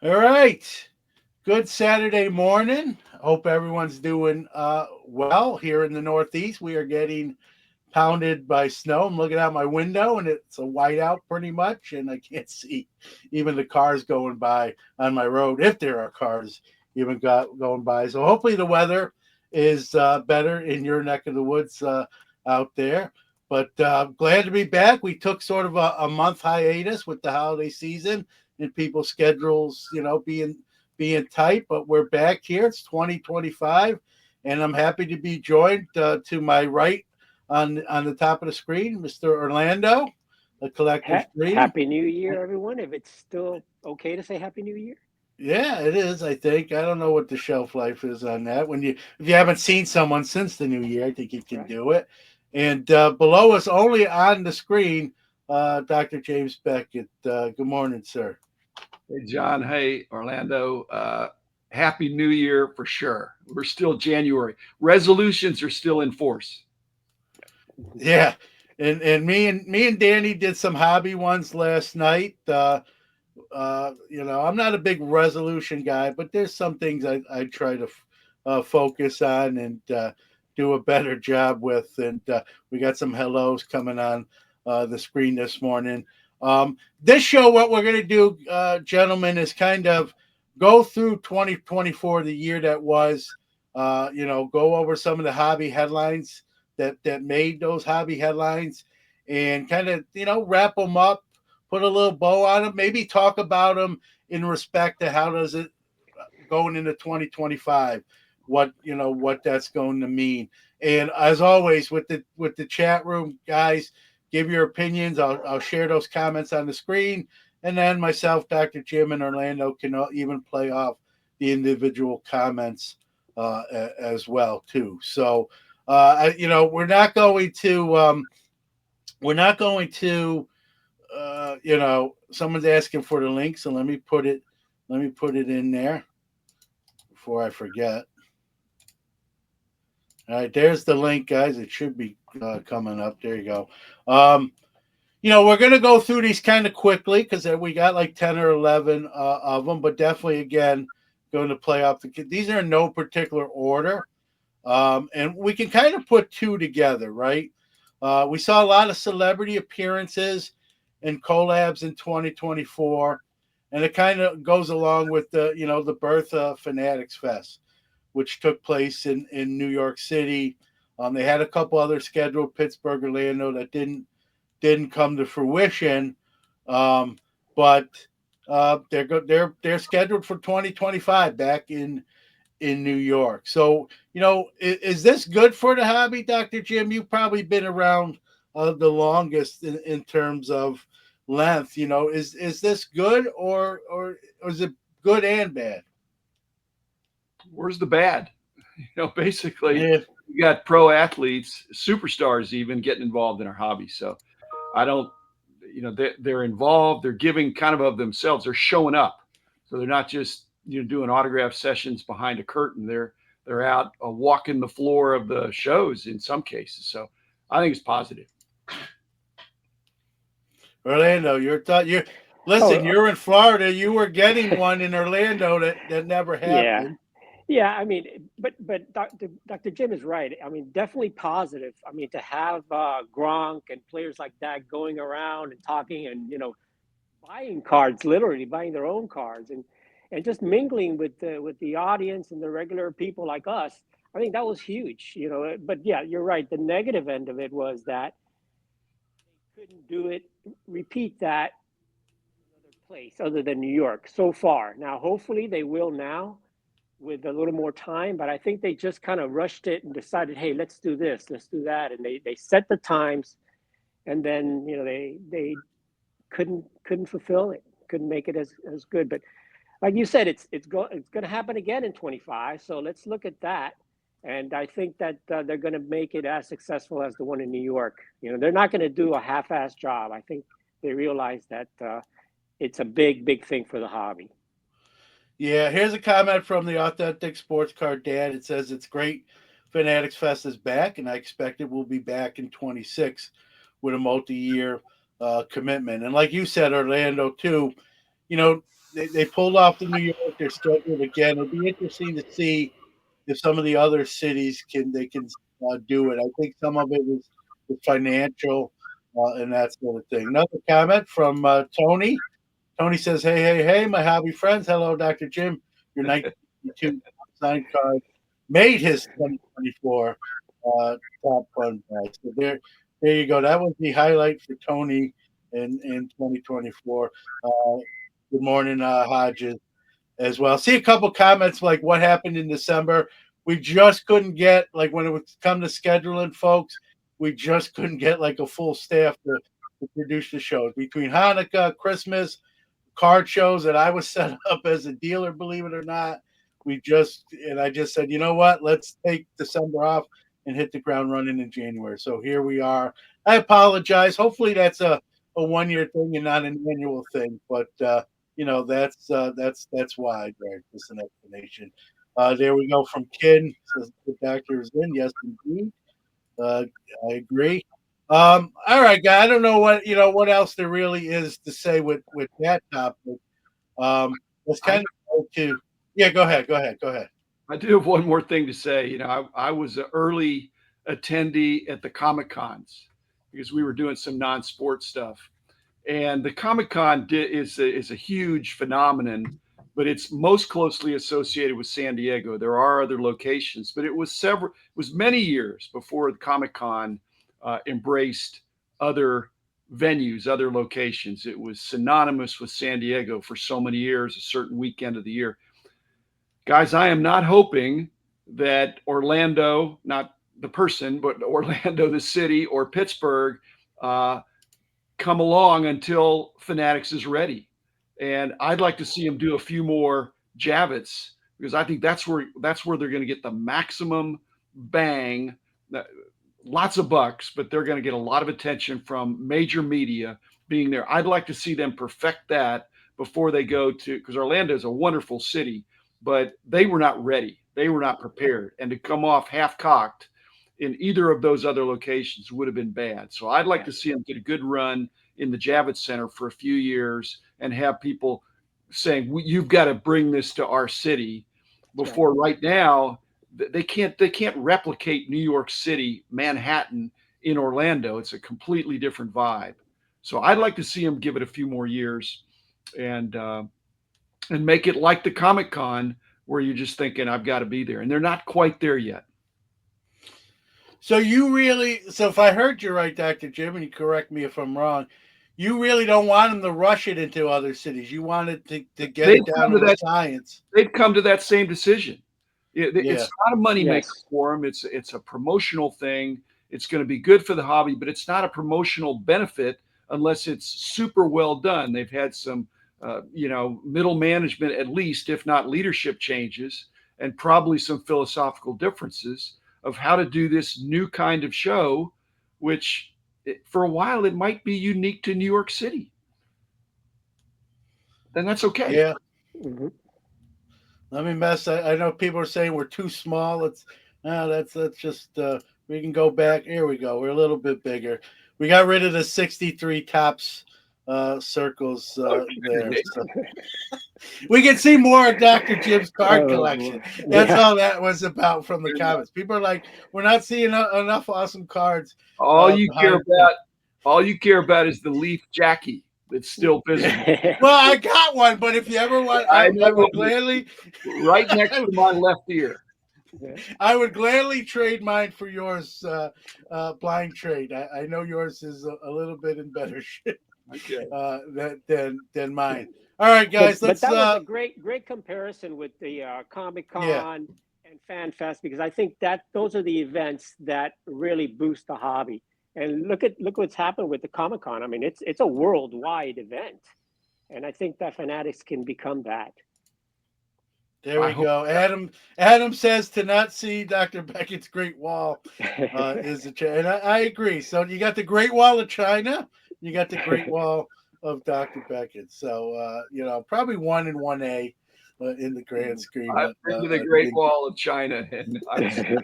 All right. Good Saturday morning. Hope everyone's doing well here in the Northeast. We are getting pounded by snow. I'm looking out my window and it's a whiteout pretty much, and I can't see even the cars going by on my road if there are cars even going by. So hopefully the weather is better in your neck of the woods out there. But glad to be back. We took sort of a month hiatus with the holiday season and people's schedules, being tight. But we're back here. It's 2025, and I'm happy to be joined to my right on the top of the screen, Mr. Orlando, the collector's dream. Happy New Year, everyone. If it's still okay to say Happy New Year. Yeah, it is. I think I don't know what the shelf life is on that. If you haven't seen someone since the new year, I think you can Right. do it. And below us, only on the screen, Dr. James Beckett. Good morning, sir. Hey, John. Hey, Orlando. Happy New Year for sure. We're still January. Resolutions are still in force. Yeah, and me and Danny did some hobby ones last night. I'm not a big resolution guy, but there's some things I try to focus on and do a better job with. And we got some hellos coming on the screen this morning. This show, what we're going to do, gentlemen, is kind of go through 2024, the year that was. Go over some of the hobby headlines that made those hobby headlines, and kind of wrap them up, put a little bow on them, maybe talk about them in respect to how does it going into 2025, what that's going to mean. And as always, with the chat room guys, give your opinions. I'll share those comments on the screen, and then myself, Dr. Jim, and Orlando can even play off the individual comments as well too. So we're not going to someone's asking for the link, so let me put it in there before I forget. All right, there's the link, guys. It should be coming up. There you go. Um, we're gonna go through these kind of quickly because we got like 10 or 11 of them, but definitely again going to play off the. These are in no particular order, and we can kind of put two together, right? We saw a lot of celebrity appearances and collabs in 2024, and it kind of goes along with the birth of Fanatics Fest, which took place in New York City. They had a couple other scheduled, Pittsburgh, Orlando, that didn't come to fruition, um, but they're scheduled for 2025 back in New York. So, is this good for the hobby, Dr. Jim? You've probably been around the longest in terms of length. Is this good, or is it good and bad? Where's the bad? Basically, Yeah. we got pro athletes, superstars, even getting involved in our hobby. So I don't, they're involved. They're giving kind of themselves. They're showing up. So they're not just doing autograph sessions behind a curtain. They're out walking the floor of the shows in some cases. So I think it's positive. Orlando, your thought. You Oh, listen. You're in Florida. You were getting one in Orlando that never yeah. happened. Yeah, I mean, but Dr. Jim is right. I mean, definitely positive. I mean, to have Gronk and players like that going around and talking and buying cards, literally buying their own cards, and just mingling with the audience and the regular people like us. I think that was huge. But yeah, you're right. The negative end of it was that they couldn't do it, repeat that another place other than New York so far. Now, hopefully, they will now with a little more time, but I think they just kind of rushed it and decided, hey, let's do this, let's do that, and they set the times, and then they couldn't fulfill it, couldn't make it as good. But like you said, it's going to happen again in 25. So let's look at that. And I think that they're going to make it as successful as the one in New York. They're not going to do a half-ass job. I think they realize that it's a big, big thing for the hobby. Yeah, here's a comment from the Authentic Sports Card Dad. It says it's great. Fanatics Fest is back, and I expect it will be back in 26 with a multi-year commitment. And like you said, Orlando too. You know, they pulled off the New York. They're scheduled again. It'll be interesting to see if some of the other cities can do it. I think some of it is financial and that sort of thing. Another comment from Tony. Tony says, "Hey, hey, hey, my hobby friends. Hello, Dr. Jim. Your 1952 signed card made his 2024 top fun bag. So there you go. That was the highlight for Tony in 2024. Good morning, Hodges, as well. See a couple comments like what happened in December. We just couldn't get like when it would come to scheduling, folks. We just couldn't get like a full staff to produce the shows between Hanukkah, Christmas, card shows that I was set up as a dealer, believe it or not. I just said, you know what? Let's take December off and hit the ground running in January. So here we are. I apologize. Hopefully that's a 1 year thing and not an annual thing. But that's why, Greg. Just an explanation. There we go from Kin. Says the doctor is in. Yes, indeed. Uh, I agree. All right, guy. I don't know what else there really is to say with that topic. Let's I kind of go to yeah. Go ahead. Go ahead. Go ahead. I do have one more thing to say. I was an early attendee at the Comic Cons because we were doing some non-sport stuff. And the Comic Con is a huge phenomenon, but it's most closely associated with San Diego. There are other locations, but it was many years before the Comic Con embraced other venues, other locations. It was synonymous with San Diego for so many years, a certain weekend of the year. Guys, I am not hoping that Orlando, not the person, but Orlando, the city, or Pittsburgh, uh, come along until Fanatics is ready. And I'd like to see them do a few more Javits because I think that's where they're going to get the maximum bang. Lots of bucks, but they're going to get a lot of attention from major media being there. I'd like to see them perfect that before they go to, because Orlando is a wonderful city, but they were not ready. They were not prepared. And to come off half cocked in either of those other locations would have been bad. So I'd like to see them get a good run in the Javits Center for a few years and have people saying, you've got to bring this to our city before right now they can't replicate New York City, Manhattan in Orlando. It's a completely different vibe. So I'd like to see them give it a few more years and make it like the Comic Con where you're just thinking I've got to be there, and they're not quite there yet. So if I heard you right, Dr. Jim, and you correct me if I'm wrong, you really don't want them to rush it into other cities. You want it to get They've it down come to to the that. science. They've come to that same decision. Yeah. It's not a moneymaker Yes. for them. It's a promotional thing. It's going to be good for the hobby, but it's not a promotional benefit unless it's super well done. They've had some, middle management at least, if not leadership changes, and probably some philosophical differences of how to do this new kind of show, which for a while it might be unique to New York City. Then that's okay. Yeah. Mhm. Let me mess. I know people are saying we're too small. That's just we can go back. Here we go. We're a little bit bigger. We got rid of the 63 tops circles there. So we can see more of Dr. Jim's card Oh boy. collection. That's Yeah. all that was about from the comments. People are like, we're not seeing enough awesome cards All you care behind. about, all you care about is the Leaf Jackie that's still visible. Well, I got one, but if you ever want, I I know would gladly, right next to my left ear. I would gladly trade mine for yours. Blind trade. I know yours is a little bit in better shape Okay. than mine. All right, guys. But Let's. that was a great comparison with the Comic Yeah. Con and Fan Fest because I think that those are the events that really boost the hobby. And look what's happened with the Comic Con. I mean, it's a worldwide event, and I think that Fanatics can become that. There I we hope. go. Adam says to not see Dr. Beckett's Great Wall is the and I agree. So you got the Great Wall of China, you got the Great Wall of Dr. Beckett. So probably 1A in the grand scheme. I've been to the Great Wall of China, and I've seen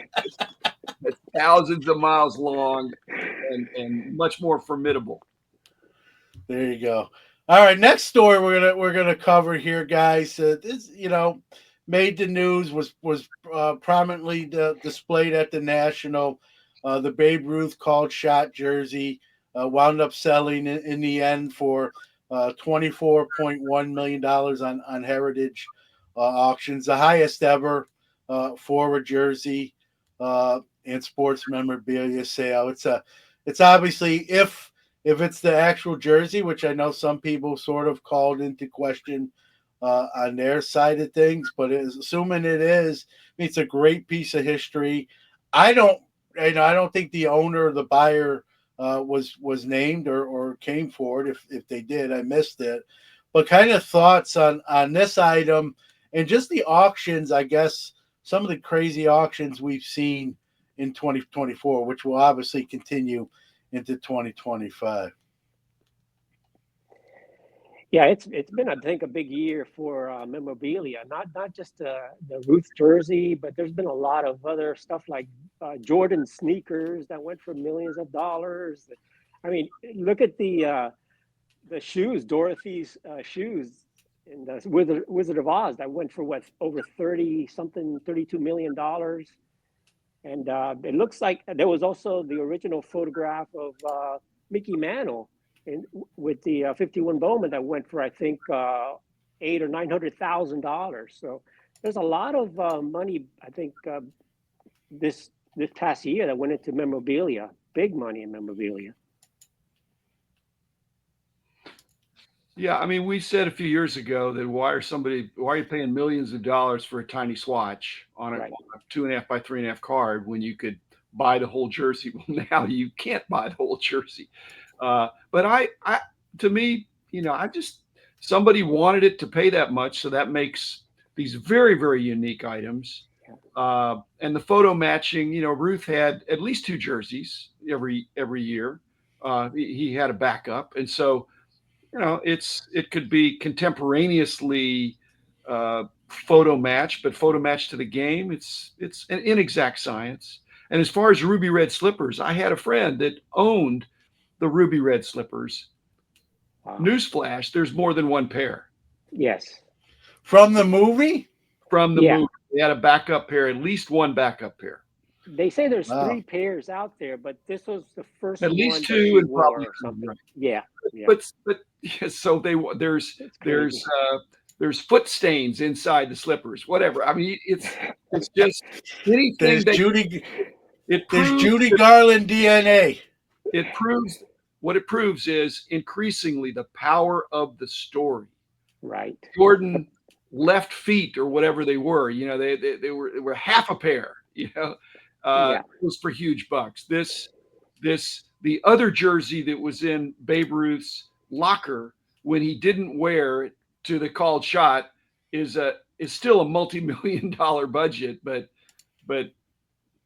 it's thousands of miles long and much more formidable. There you go. All right, next story we're gonna cover here, guys. This made the news, was prominently displayed at the National. The Babe Ruth called shot jersey wound up selling in the end for $24.1 million on Heritage auctions, the highest ever for a jersey and sports memorabilia sale. It's obviously if it's the actual jersey, which I know some people sort of called into question on their side of things, but assuming it is, I mean, it's a great piece of history. I don't, I don't think the owner or the buyer was named or came forward. If they did, I missed it. But kind of thoughts on this item and just the auctions. I guess some of the crazy auctions we've seen in 2024, which will obviously continue into 2025. Yeah, it's been, I think, a big year for memorabilia. Not just the Ruth jersey, but there's been a lot of other stuff like Jordan sneakers that went for millions of dollars. I mean, look at the shoes, Dorothy's shoes in the Wizard of Oz that went for what, over 30 something, $32 million. And it looks like there was also the original photograph of Mickey Mantle in, with the 51 Bowman that went for, I think, eight or $900,000. So there's a lot of money, I think, this past year that went into memorabilia, big money in memorabilia. Yeah, I mean, we said a few years ago that why are you paying millions of dollars for a tiny swatch on a Right. 2.5 by 3.5 card when you could buy the whole jersey? Well, now you can't buy the whole jersey. But to me, I just somebody wanted it to pay that much, so that makes these very, very unique items. And the photo matching, Ruth had at least two jerseys every year. He had a backup, and so it could be contemporaneously photo match, but photo match to the game. It's an inexact science. And as far as ruby red slippers, I had a friend that owned the ruby red slippers. Wow. Newsflash: there's more than one pair Yes. From the movie? from the Yeah. movie. They had a backup pair, at least one backup pair, They say there's Wow. three pairs out there, but this was the first at least one that two, she and probably wore or three, something. right. Yeah. Yeah. But yeah, so It's there's crazy. there's foot stains inside the slippers, whatever. I mean, it's just anything There's that Judy. it There's proves Judy Garland DNA. it proves what it proves is increasingly the power of the story. Right. Jordan left feet or whatever they were, they were half a pair, Yeah. was for huge bucks. The other jersey that was in Babe Ruth's locker when he didn't wear it to the called shot is still a multi-million dollar budget, but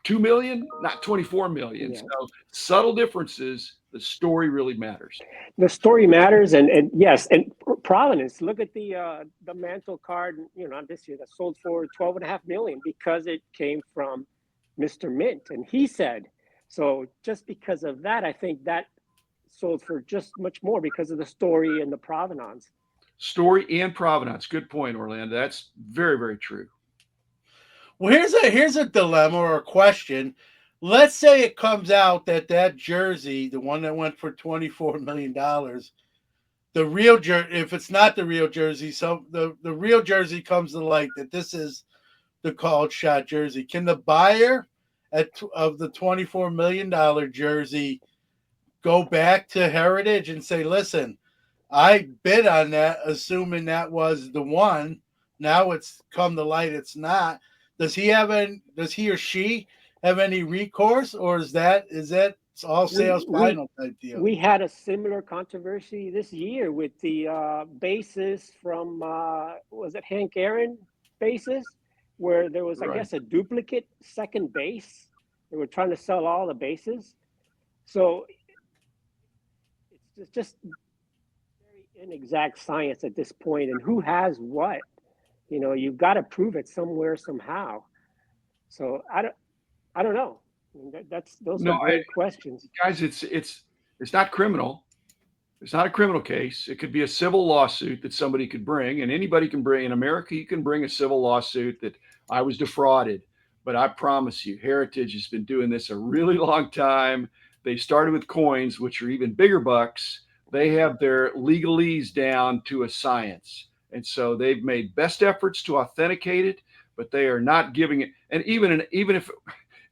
2 million, not 24 million. Yeah. So subtle differences. The story really matters. The story matters, and yes, and Providence. Look at the mantle card. Not this year, that sold for 12.5 million because it came from Mr. Mint, and he said so. Just because of that, I think that sold for just much more because of the story and the provenance. Story and provenance. Good point, Orlando. That's very, very true. Well, here's a dilemma or a question. Let's say it comes out that jersey, the one that went for $24 million, the real jersey, if it's not the real jersey, so the real jersey comes to light that this is the called shot jersey. Can the buyer of the $24 million jersey go back to Heritage and say, "Listen, I bid on that, assuming that was the one. Now it's come to light it's not." Does he or she have any recourse, or is that all We sales we final type deal? we had a similar controversy this year with the bases from was it Hank Aaron bases, where there was, I Right. guess, a duplicate second base. They were trying to sell all the bases, so it's just very inexact science at this point. And who has what? You've got to prove it somewhere somehow. So I don't know. I mean, those are No, great questions. guys, it's not criminal. It's not a criminal case. It could be a civil lawsuit that somebody could bring, and anybody can bring. In America, you can bring a civil lawsuit that I was defrauded. But I promise you, Heritage has been doing this a really long time. They started with coins, which are even bigger bucks. They have their legalese down to a science. And so they've made best efforts to authenticate it, but they are not giving it. And even if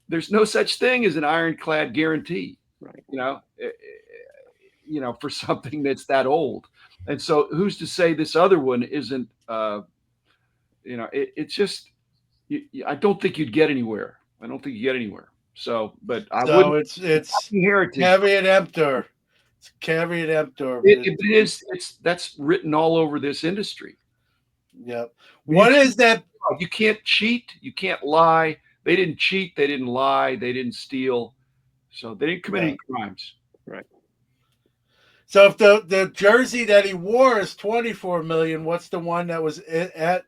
there's no such thing as an ironclad guarantee, Right. you know, for something that's that old. And so who's to say this other one isn't, it's just, I don't think you'd get anywhere. I don't think you get anywhere. So, but I So wouldn't. it's Heritage. caveat emptor. It's caveat emptor. It is. That's written all over this industry. Yep. You What is that? you can't cheat. You can't lie. They didn't cheat. They didn't lie. They didn't steal. So they didn't commit any crimes. Right. So if the jersey that he wore is 24 million, what's the one that was at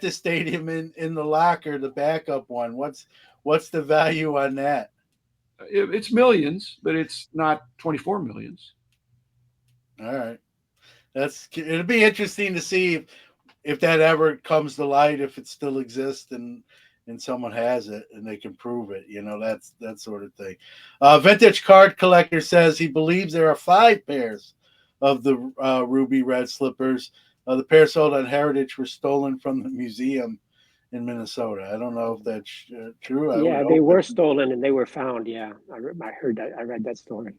the stadium in the locker, the backup one? What's the value on that? It's millions, but it's not 24 millions. All right. It'll be interesting to see if that ever comes to light, if it still exists and someone has it and they can prove it, that's that sort of thing. Vintage card collector says he believes there are 5 pairs of the ruby red slippers. The pair sold on Heritage were stolen from the museum in Minnesota. I don't know if that's true. Yeah, they were stolen and they were found. Yeah, I heard that. I read that story.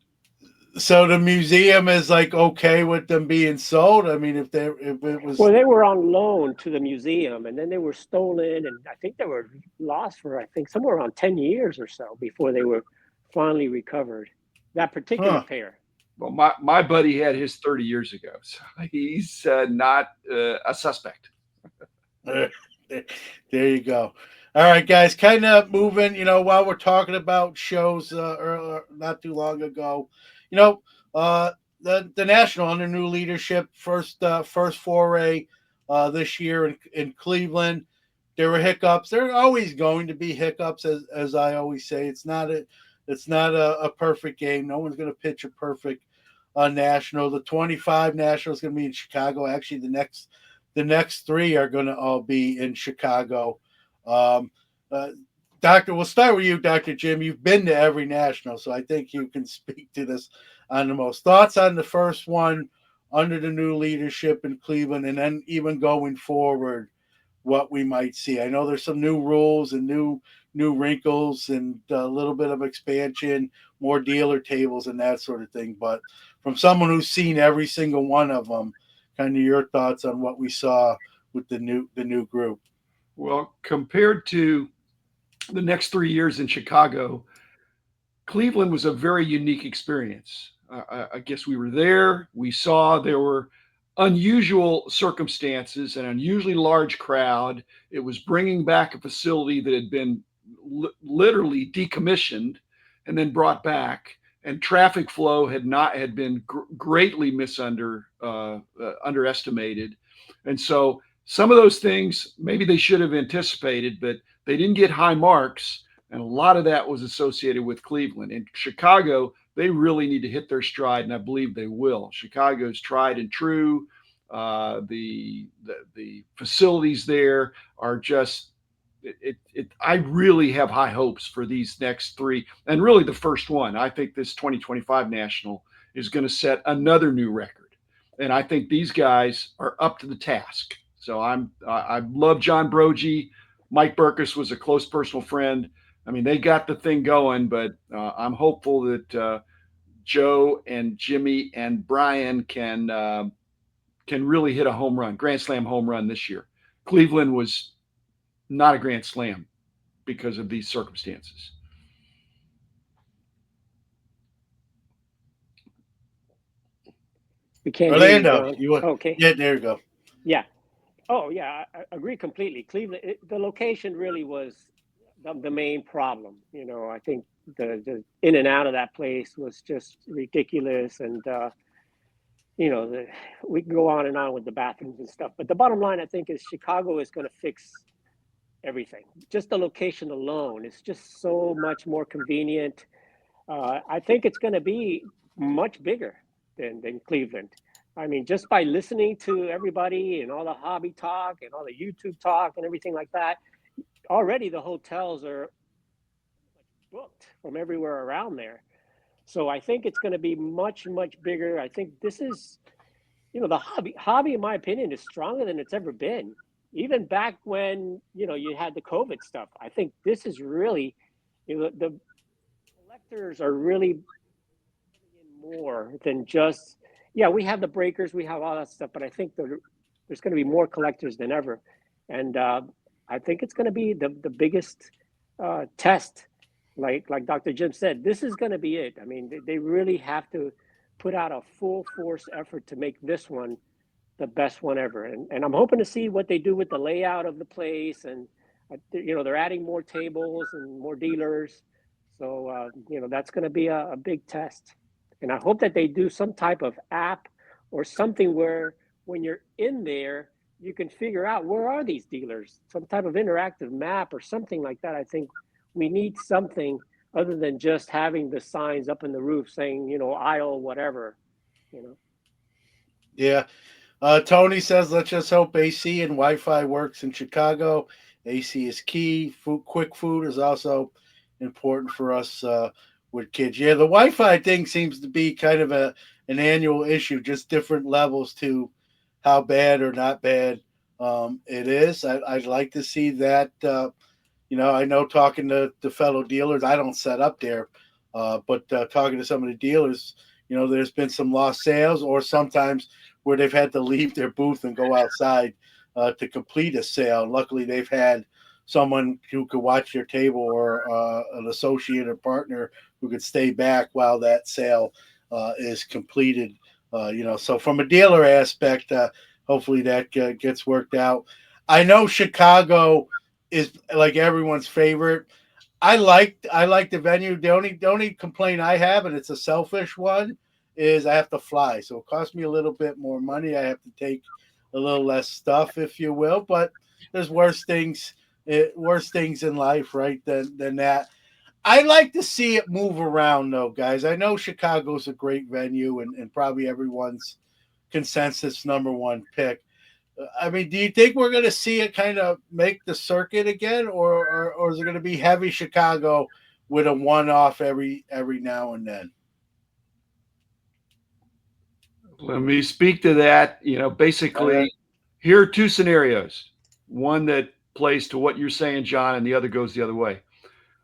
So the museum is like okay with them being sold. I mean, if it was, well, they were on loan to the museum, and then they were stolen, and I think they were lost for somewhere around 10 years or so before they were finally recovered. That particular pair. Well, my buddy had his 30 years ago, so he's not a suspect. There you go. All right, guys, kind of moving. While we're talking about shows, not too long ago. The National under new leadership first foray this year in Cleveland. There were hiccups. There are always going to be hiccups, as I always say. It's not a perfect game. No one's going to pitch a perfect national. The 25 national is going to be in Chicago. Actually, the next 3 are going to all be in Chicago. Doctor, we'll start with you, Dr. Jim. You've been to every national, so I think you can speak to this on the most. Thoughts on the first one under the new leadership in Cleveland, and then even going forward, what we might see. I know there's some new rules and new wrinkles and a little bit of expansion, more dealer tables and that sort of thing. But from someone who's seen every single one of them, kind of your thoughts on what we saw with the new group. Well, compared to the next 3 years in Chicago, Cleveland was a very unique experience. I guess we were there. We saw there were unusual circumstances, an unusually large crowd. It was bringing back a facility that had been literally decommissioned and then brought back, and traffic flow had been greatly underestimated, and so some of those things maybe they should have anticipated, but they didn't get high marks. And a lot of that was associated with Cleveland. In Chicago, they really need to hit their stride, and I believe they will. Chicago's tried and true. The facilities there are just I really have high hopes for these next 3, and really the first one. I think this 2025 National is going to set another new record, and I think these guys are up to the task. So I love John Brogy. Mike Burkus was a close personal friend. I mean, they got the thing going, but I'm hopeful that Joe and Jimmy and Brian can really hit a home run, grand slam home run this year. Cleveland was not a grand slam because of these circumstances. We can't Orlando, hear you, John. Okay. Yeah, there you go. Yeah. Oh, yeah. I agree completely. Cleveland, the location really was the main problem. I think the in and out of that place was just ridiculous, and we can go on and on with the bathrooms and stuff. But the bottom line, I think, is Chicago is going to fix everything. Just the location alone is just so much more convenient. I think it's going to be much bigger. than Cleveland. I mean, just by listening to everybody and all the hobby talk and all the YouTube talk and everything like that, already the hotels are booked from everywhere around there. So I think it's going to be much bigger. I think this is, the hobby in my opinion is stronger than it's ever been. Even back when, you had the COVID stuff. I think this is really, the collectors are really more than just, yeah, we have the breakers, we have all that stuff, but I think there's going to be more collectors than ever. And I think it's going to be the biggest test. Like Dr. Jim said, this is going to be it. I mean, they really have to put out a full force effort to make this one the best one ever. And I'm hoping to see what they do with the layout of the place. And, they're adding more tables and more dealers. So, that's going to be a big test. And I hope that they do some type of app or something where when you're in there, you can figure out where are these dealers, some type of interactive map or something like that. I think we need something other than just having the signs up in the roof saying, aisle, whatever, you know. Yeah. Tony says, let's just hope AC and Wi-Fi works in Chicago. AC is key. Quick food is also important for us with kids. Yeah, the Wi-Fi thing seems to be kind of an annual issue, just different levels to how bad or not bad it is. I'd like to see that. I know talking to the fellow dealers, I don't set up there, but talking to some of the dealers, there's been some lost sales or sometimes where they've had to leave their booth and go outside to complete a sale. Luckily, they've had someone who could watch their table or an associate or partner who could stay back while that sale is completed. So from a dealer aspect, hopefully that gets worked out. I know Chicago is like everyone's favorite. I like the venue. The only complaint I have, and it's a selfish one, is I have to fly. So it costs me a little bit more money. I have to take a little less stuff, if you will. But there's worse things in life, right? Than that. I like to see it move around, though, guys. I know Chicago's a great venue and probably everyone's consensus number one pick. I mean, do you think we're going to see it kind of make the circuit again, or is it going to be heavy Chicago with a one-off every now and then? Let me speak to that. All right. Basically, here are two scenarios. One that plays to what you're saying, John, and the other goes the other way.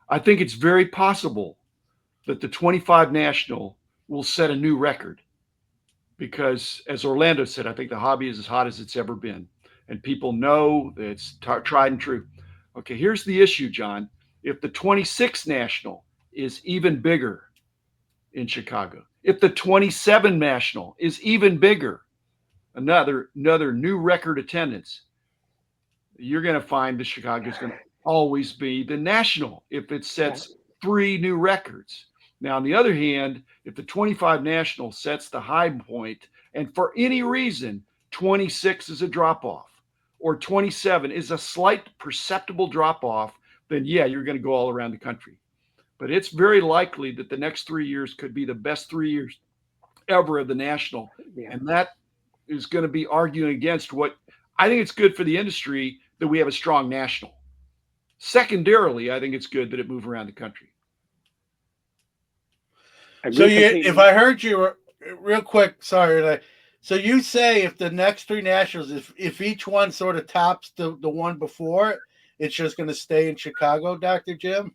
I think it's very possible that the 25 National will set a new record because, as Orlando said, I think the hobby is as hot as it's ever been. And people know that it's tried and true. Okay, here's the issue, John. If the 26 National is even bigger in Chicago, if the 27 National is even bigger, another new record attendance, you're going to find that Chicago is going to always be the national if it Yeah. sets three new records. Now, on the other hand, if the 25 national sets the high point, and for any reason 26 is a drop off or 27 is a slight perceptible drop off, then yeah, you're going to go all around the country. But it's very likely that the next 3 years could be the best 3 years ever of the national. Yeah. And that is going to be arguing against what I think it's good for the industry that we have a strong national. Secondarily, I think it's good that it move around the country. So Agree if completely. I heard you real quick, sorry, so you say if the next three nationals, if each one sort of tops the one before it, it's just going to stay in Chicago, Doctor Jim?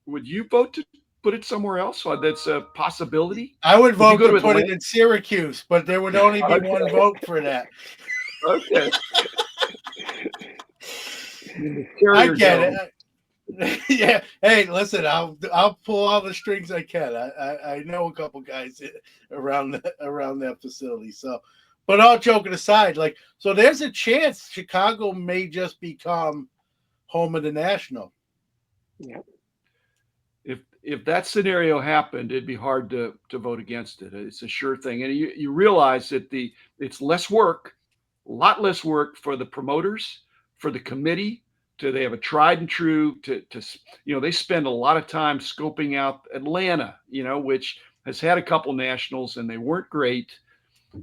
Would you vote to put it somewhere else? So that's a possibility. I would Would you vote go to to put Atlanta? it in Syracuse, but there would only be one Okay. vote for that. Okay. The I Carrier get Dome. it. Yeah. Hey, listen, I'll pull all the strings I can. I know a couple guys around that facility. So, but all joking aside, so there's a chance Chicago may just become home of the National. Yeah. If that scenario happened, it'd be hard to vote against it. It's a sure thing, and you realize that it's less work, a lot less work for the promoters, for the committee. They have a tried and true to they spend a lot of time scoping out Atlanta, which has had a couple nationals and they weren't great.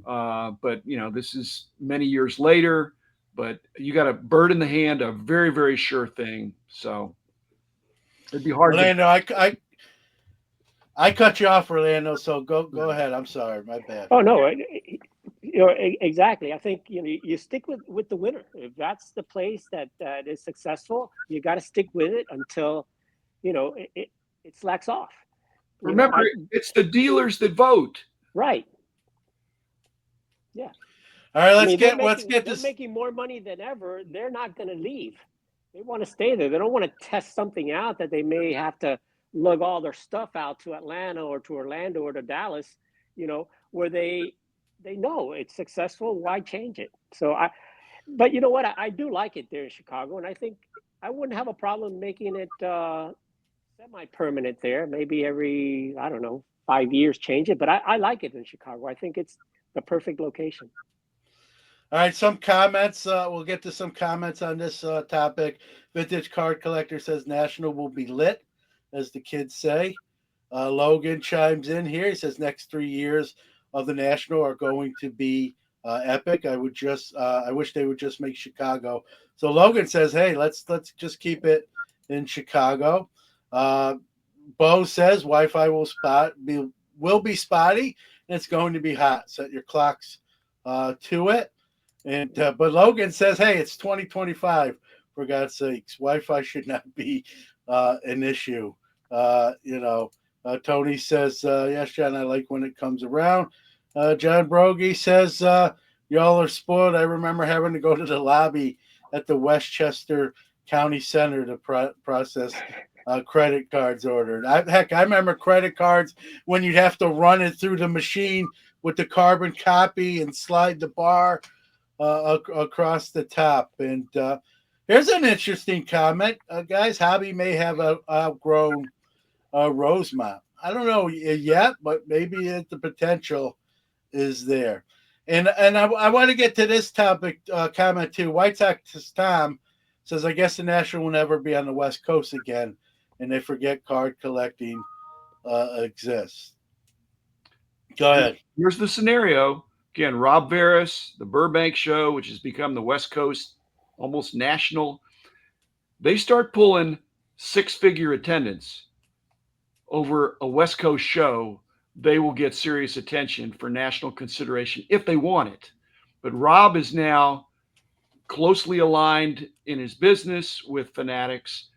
But this is many years later. But you got a bird in the hand, a very, very sure thing. So it'd be hard to. Orlando, I cut you off, Orlando. So go ahead. I'm sorry, my bad. Oh no, exactly. I think you stick with the winner. If that's the place that is successful, you got to stick with it until it slacks off. Remember, it's the dealers that vote. Right. Yeah. All right, let's they're get this. making more money than ever. They're not going to leave. They want to stay there. They don't want to test something out that they may have to lug all their stuff out to Atlanta or to Orlando or to Dallas, where they know it's successful. Why change it? But you know what? I do like it there in Chicago, and I think I wouldn't have a problem making it semi-permanent there. Maybe every, I don't know, 5 years change it. But I like it in Chicago. I think it's the perfect location. All right, some comments. We'll get to some comments on this topic. Vintage Card Collector says National will be lit, as the kids say. Logan chimes in here. He says next 3 years of the National are going to be epic. I wish they would just make Chicago. So Logan says, hey, let's just keep it in Chicago. Bo says Wi-Fi will be spotty and it's going to be hot. Set your clocks to it. And but Logan says, hey, it's 2025. For God's sakes, Wi-Fi should not be an issue. Tony says, yes, John, I like when it comes around. John Brogy says, y'all are spoiled. I remember having to go to the lobby at the Westchester County Center to process credit cards ordered. I remember credit cards when you'd have to run it through the machine with the carbon copy and slide the bar across the top. And here's an interesting comment, guys. Hobby may have outgrown Rosemont. I don't know yet, but maybe the potential is there. And I want to get to this topic comment too. White Sox Tom says, I guess the National will never be on the West Coast again, and they forget card collecting exists. Go ahead. Here's the scenario. Again, Rob Veras, the Burbank show, which has become the West Coast almost national, they start pulling six-figure attendance over a West Coast show, they will get serious attention for national consideration if they want it. But Rob is now closely aligned in his business with Fanatics.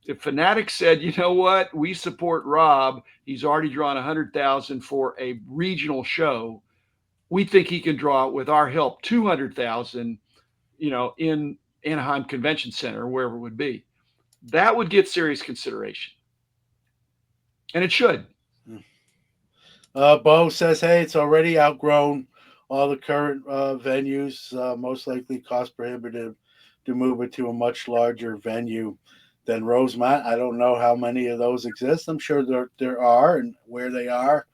If Fanatics said, you know what, we support Rob, he's already drawn 100,000 for a regional show, we think he can draw, with our help, 200,000, in Anaheim Convention Center, wherever it would be. That would get serious consideration. And it should. Bo says, hey, it's already outgrown all the current venues. Most likely cost prohibitive to move it to a much larger venue than Rosemont. I don't know how many of those exist. I'm sure there are, and where they are,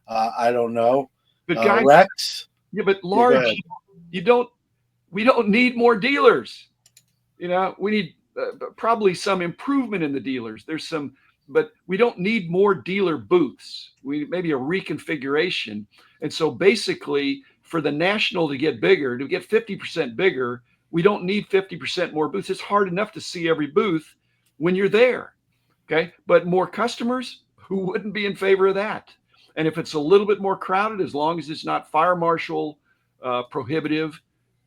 I don't know. But guys, Rex? Yeah, but large, we don't need more dealers. We need probably some improvement in the dealers. But we don't need more dealer booths. We maybe a reconfiguration. And so basically for the National to get bigger, to get 50% bigger, we don't need 50% more booths. It's hard enough to see every booth when you're there. Okay. But more customers, who wouldn't be in favor of that? And if it's a little bit more crowded, as long as it's not fire marshal prohibitive,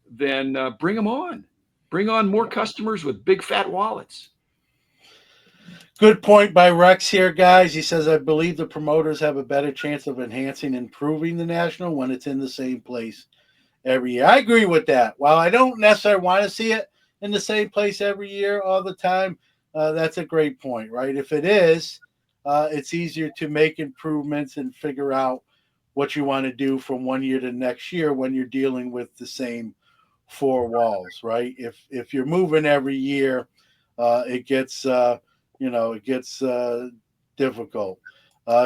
then bring them on. Bring on more customers with big fat wallets. Good point by Rex here, guys. He says, I believe the promoters have a better chance of enhancing and improving the National when it's in the same place every year. I agree with that. While I don't necessarily want to see it in the same place every year all the time, that's a great point, right? If it is, it's easier to make improvements and figure out what you want to do from one year to next year when you're dealing with the same four walls, right? If you're moving every year, it gets difficult.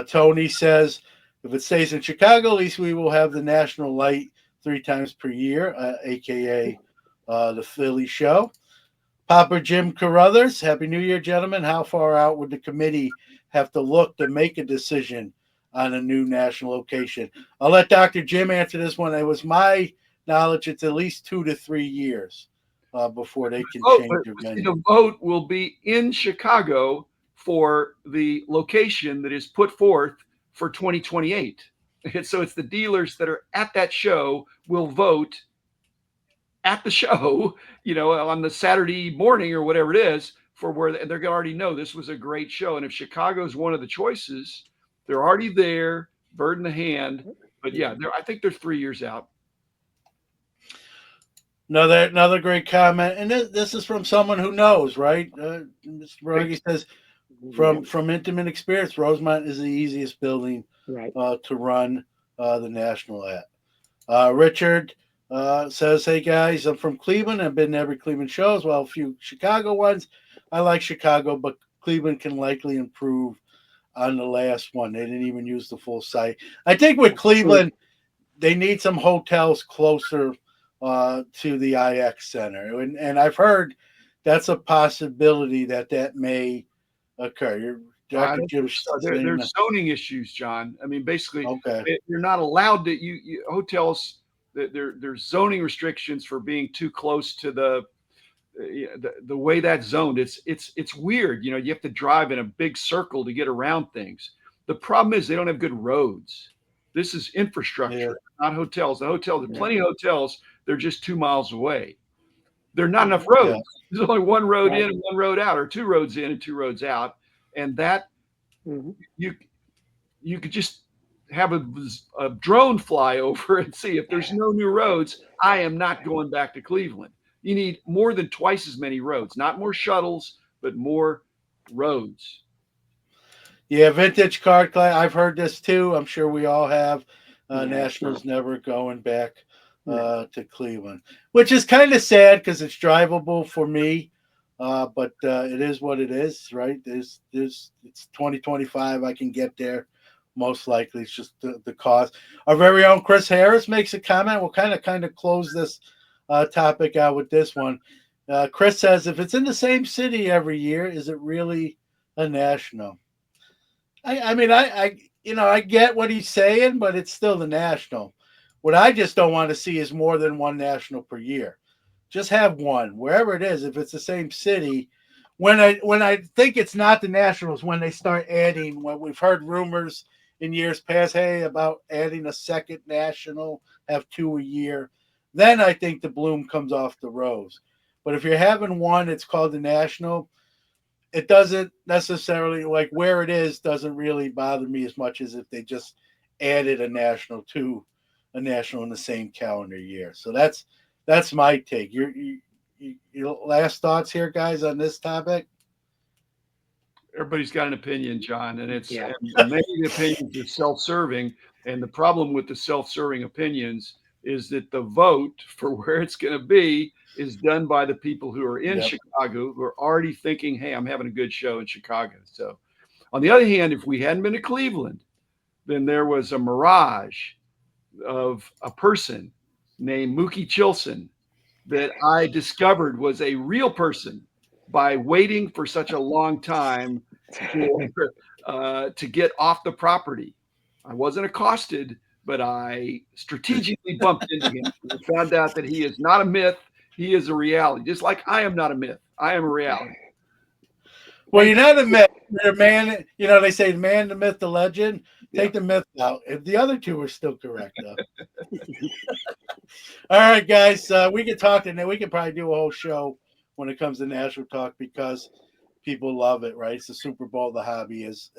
Tony says, if it stays in Chicago, at least we will have the National Light 3 times per year, aka the Philly show. Papa Jim Carruthers, Happy New Year, gentlemen. How far out would the committee have to look to make a decision on a new national location. I'll let Dr. Jim answer this one. It was my knowledge it's at least 2 to 3 years before they can vote, change but their see, venue. the vote will be in Chicago for the location that is put forth for 2028. And so it's the dealers that are at that show will vote at the show, on the Saturday morning or whatever it is, for where they're going to already know this was a great show. And if Chicago's one of the choices, they're already there, bird in the hand. But yeah, I think they're 3 years out. Another great comment, and this is from someone who knows, right? Mr. Baragi says, from intimate experience, Rosemont is the easiest building Right. to run the national at. Richard says, "Hey guys, I'm from Cleveland. I've been to every Cleveland show as well, a few Chicago ones. I like Chicago, but Cleveland can likely improve on the last one. They didn't even use the full site. I think with Cleveland, they need some hotels closer to the IX Center, and I've heard that's a possibility that may occur." Dr. Jim There's zoning issues, John. I mean, basically, okay. you're not allowed to. Hotels. There's zoning restrictions for being too close to the way that's zoned. It's weird. You have to drive in a big circle to get around things. The problem is they don't have good roads. This is infrastructure, not hotels. The hotels, there are plenty of hotels. They're just 2 miles away. There are not enough roads. There's only one road in and one road out, or two roads in and two roads out, and that you could just have a drone fly over and see if there's no new roads. I am not going back to Cleveland. You need more than twice as many roads, not more shuttles, but more roads. Yeah, vintage card class. I've heard this too. I'm sure we all have. Nationals never going back to Cleveland, which is kind of sad because it's drivable for me. But it is what it is, right? It's 2025. I can get there. Most likely, it's just the cost. Our very own Chris Harris makes a comment. We'll kind of close this topic out with this one. Chris says, if it's in the same city every year, is it really a national? I mean, I get what he's saying, but it's still the national. What I just don't want to see is more than one national per year. Just have one wherever it is. If it's the same city, when I think it's not the Nationals, when they start adding, when we've heard rumors in years past, hey, about adding a second national, have two a year, then I think the bloom comes off the rose. But if you're having one, it's called the national. It doesn't necessarily like where it is doesn't really bother me as much as if they just added a national to a national in the same calendar year. So that's my take. Your last thoughts here, guys, on this topic? Everybody's got an opinion, John, and and many of the opinions are self-serving. And the problem with the self-serving opinions is that the vote for where it's going to be is done by the people who are in Chicago, who are already thinking, hey, I'm having a good show in Chicago. So on the other hand, if we hadn't been to Cleveland, then there was a mirage of a person named Mookie Chilson that I discovered was a real person by waiting for such a long time to get off the property. I wasn't accosted, but I strategically bumped into him and found out that he is not a myth. He is a reality, just like I am not a myth. I am a reality. Well, you're not a myth. You're a man. They say man, the myth, the legend. Take the myth out. If the other two are still correct, though. All right, guys. We can talk, and then we can probably do a whole show when it comes to national talk because people love it, right? It's the Super Bowl. The hobby is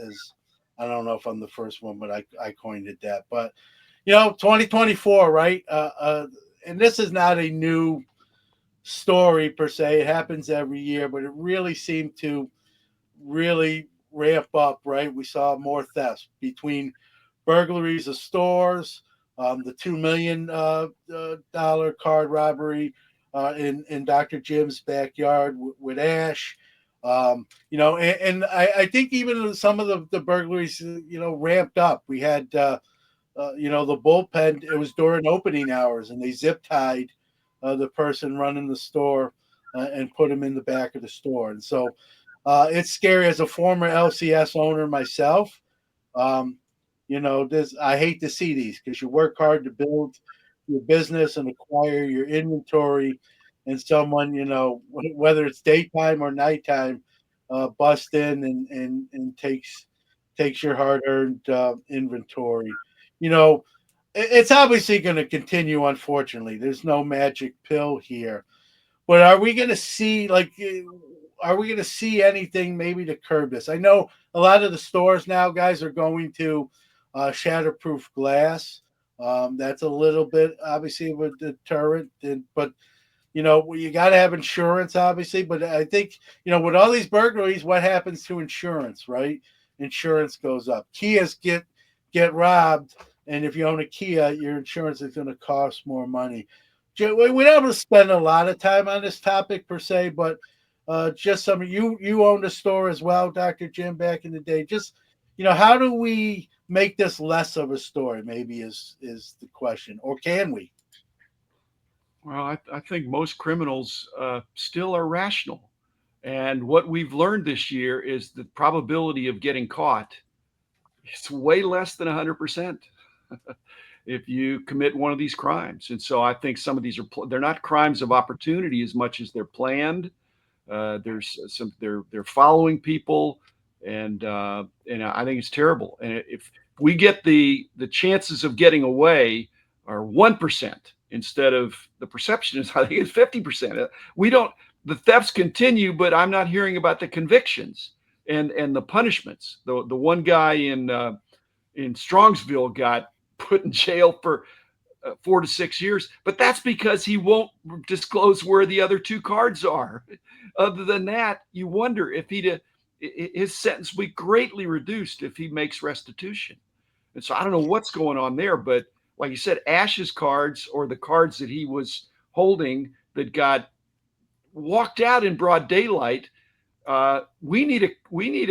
I don't know if I'm the first one, but I coined it that. But 2024, right? And this is not a new story per se. It happens every year, but it really seemed to really ramp up, right? We saw more thefts between burglaries of stores, the $2 million card robbery in Dr. Jim's backyard with Ash. And I think even some of the burglaries, ramped up. We had, the bullpen. It was during opening hours, and they zip tied the person running the store and put him in the back of the store. And so it's scary as a former LCS owner myself. This I hate to see these because you work hard to build your business and acquire your inventory, and someone, whether it's daytime or nighttime, busts in and takes your hard earned inventory. You know, it's obviously going to continue. Unfortunately, there's no magic pill here. But are we going to see anything maybe to curb this? I know a lot of the stores now, guys, are going to shatterproof glass. That's a little bit obviously of a deterrent, but you got to have insurance, obviously. But I think with all these burglaries, what happens to insurance, right? Insurance goes up. Kias get robbed, and if you own a Kia, your insurance is going to cost more money. We don't spend a lot of time on this topic per se, but just some of you owned a store as well, Dr. Jim, back in the day. Just how do we make this less of a story? Maybe is the question, or can we? Well, I think most criminals still are rational. And what we've learned this year is the probability of getting caught is way less than 100% if you commit one of these crimes. And so I think some of these they're not crimes of opportunity as much as they're planned. There's some they're following people, and I think it's terrible. And if we get the chances of getting away are 1% instead of the perception is I think it's 50%. We don't the thefts continue, but I'm not hearing about the convictions and the punishments. The one guy in Strongsville got put in jail for 4 to 6 years, but that's because he won't disclose where the other two cards are. Other than that, you wonder if his sentence will be greatly reduced if he makes restitution. And so I don't know what's going on there, but like you said, Ash's cards or the cards that he was holding that got walked out in broad daylight, we need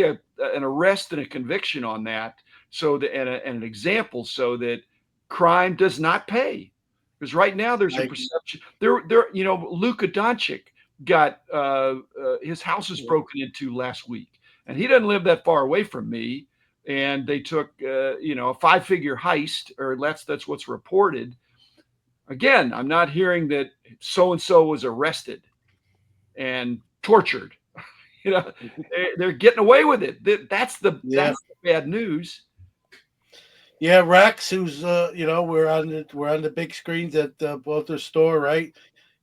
an arrest and a conviction on that, so that and an example so that crime does not pay. Because right now there's a I perception Luka Doncic got his house was broken into last week, and he doesn't live that far away from me. And they took a 5-figure heist, or that's what's reported. Again, I'm not hearing that so and so was arrested and tortured. You know, they're getting away with it. Yeah. That's the bad news. Yeah, Rex, who's we're on the big screens at both their store, right?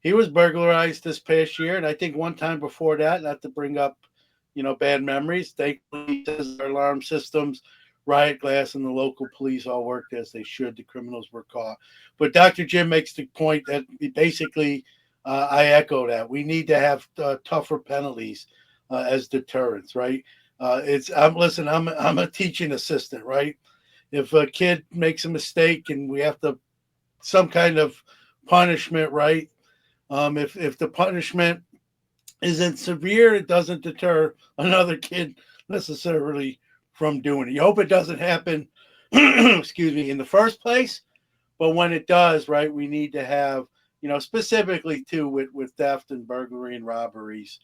He was burglarized this past year, and I think one time before that. Not to bring up, bad memories. Thankfully, he says our alarm systems, riot glass, and the local police all worked as they should. The criminals were caught. But Dr. Jim makes the point that basically, I echo that. We need to have tougher penalties as deterrents, right? I'm a teaching assistant, right? If a kid makes a mistake and we have to some kind of punishment, right? If the punishment isn't severe, it doesn't deter another kid necessarily from doing it. You hope it doesn't happen, excuse me, in the first place. But when it does, right, we need to have, specifically too with theft and burglary and robberies,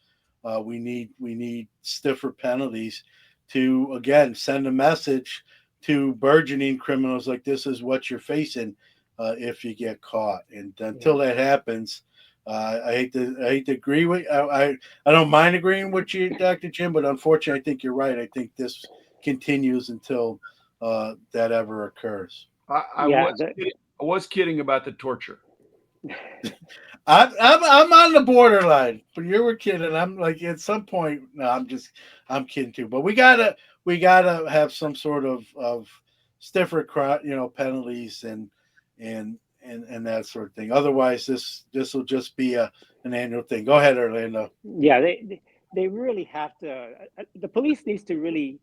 we need stiffer penalties to again send a message to burgeoning criminals like this is what you're facing if you get caught. And Yeah. until that happens, I hate to agree with I don't mind agreeing with you, Dr. Jim, but unfortunately, I think you're right. I think this continues until that ever occurs. I Yeah. was kidding. I was kidding about the torture. I'm on the borderline, but you were kidding. I'm like at some point. No, I'm kidding too. But we gotta have some sort of stiffer, penalties and that sort of thing. Otherwise, this will just be an annual thing. Go ahead, Orlando. Yeah, they really have to. The police needs to really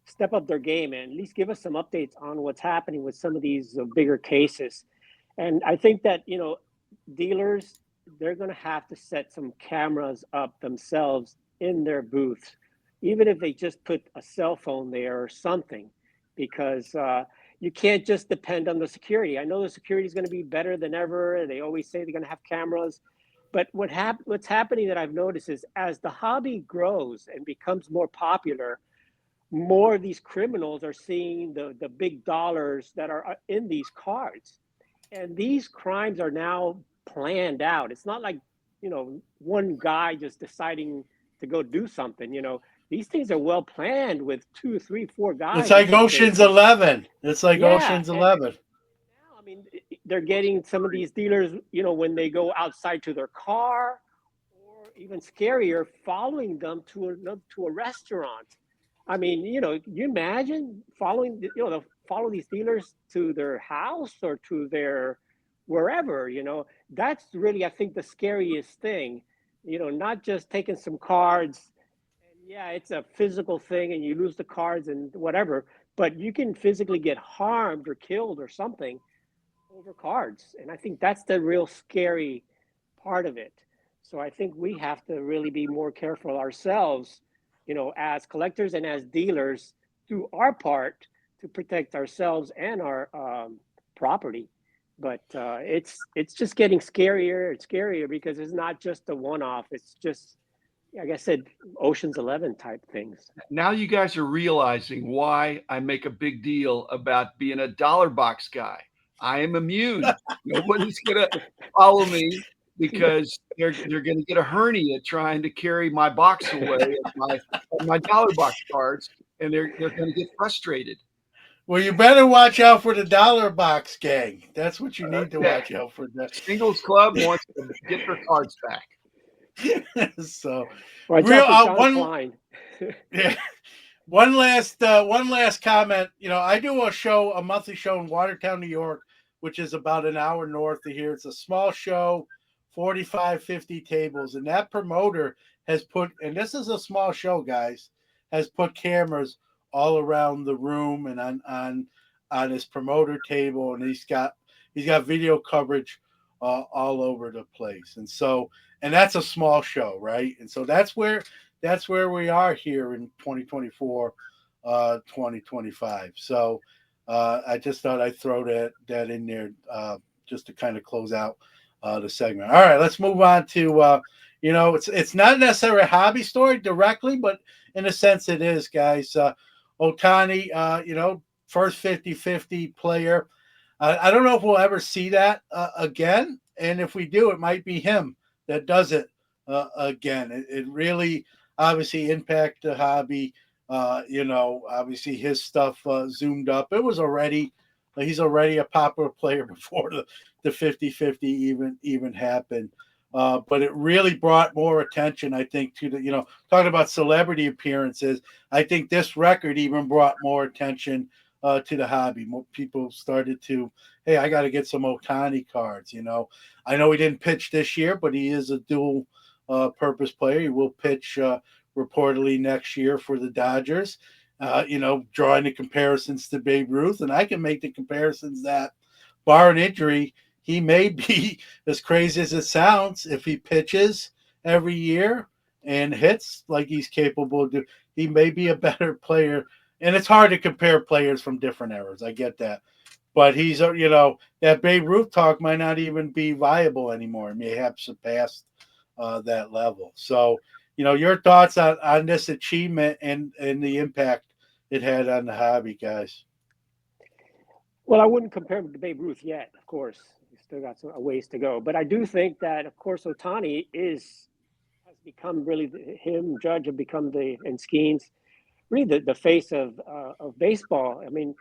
step up their game and at least give us some updates on what's happening with some of these bigger cases. And I think that dealers, they're going to have to set some cameras up themselves in their booths, even if they just put a cell phone there or something, because you can't just depend on the security. I know the security is going to be better than ever. They always say they're going to have cameras, but what's happening that I've noticed is as the hobby grows and becomes more popular, more of these criminals are seeing the big dollars that are in these cards. And these crimes are now planned out. It's not like, one guy just deciding to go do something. These things are well planned with two, three, four It's guys in like some Ocean's cases. 11. It's like Yeah, Ocean's and 11. now, I mean, they're getting some of these dealers, when they go outside to their car, or even scarier, following them to a restaurant. I mean, you imagine following, they'll follow these dealers to their house or to their wherever. That's really, I think, the scariest thing. Not just taking some cards, and yeah, it's a physical thing, and you lose the cards and whatever, but you can physically get harmed or killed or something over cards. And I think that's the real scary part of it. So I think we have to really be more careful ourselves, as collectors and as dealers, do our part to protect ourselves and our property. But it's just getting scarier and scarier, because it's not just a one-off. It's just, like I said, Ocean's 11 type things. Now you guys are realizing why I make a big deal about being a dollar box guy. I am immune. Nobody's gonna follow me because they're gonna get a hernia trying to carry my box away of my dollar box cards, and they're gonna get frustrated. Well, you better watch out for the dollar box gang. That's what you need to Okay. watch out for. Singles Club wants to get their cards back. So, Watch real out for John one. Klein. Yeah, one last comment. I do a monthly show in Watertown, New York, which is about an hour north of here. It's a small show, 45, 50 tables, and that promoter has put, and this is a small show, guys, has put cameras all around the room and on his promoter table, and he's got video coverage all over the place, and that's a small show, right? And so that's where we are here in 2024, 2025. So I just thought I'd throw that in there just to kind of close out the segment. All right, let's move on to it's not necessarily a hobby story directly, but in a sense it is, guys. Otani, first 50-50 player. I don't know if we'll ever see that again, and if we do, it might be him that does it again. It really obviously impact the hobby. Obviously his stuff zoomed up. He's already a popular player before the 50-50 even happened. But it really brought more attention, I think, to talking about celebrity appearances. I think this record even brought more attention to the hobby. More people started to, hey, I got to get some Otani cards. I know he didn't pitch this year, but he is a dual purpose player. He will pitch reportedly next year for the Dodgers. Drawing the comparisons to Babe Ruth, and I can make the comparisons that, bar an injury, he may be as crazy as it sounds. If he pitches every year and hits like he's capable of doing, he may be a better player. And it's hard to compare players from different eras. I get that. But that Babe Ruth talk might not even be viable anymore. It may have surpassed that level. So, your thoughts on this achievement and the impact it had on the hobby, guys. Well, I wouldn't compare him to Babe Ruth yet, of course. He's still got a ways to go. But I do think that, of course, Otani has become really him, Judge have become and Skeens, really the face of baseball. I mean,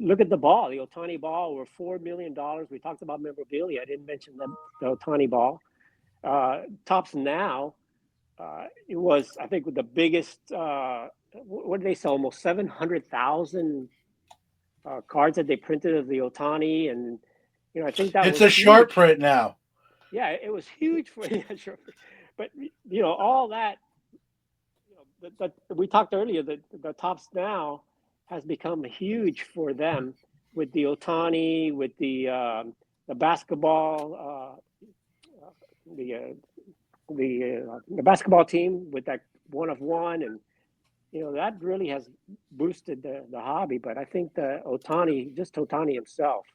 look at the ball, the Otani ball, over $4 million. We talked about memorabilia. I didn't mention the Otani ball. Tops now, it was, I think, the biggest. What did they sell? Almost 700,000 cards that they printed of the Otani, and I think that It's was a short huge. print now. Yeah, it was huge for yeah, sure. But all that. We talked earlier that the tops now has become huge for them with the Otani, with the basketball, the the basketball team with that one of one, and that really has boosted the hobby. But I think the Otani himself,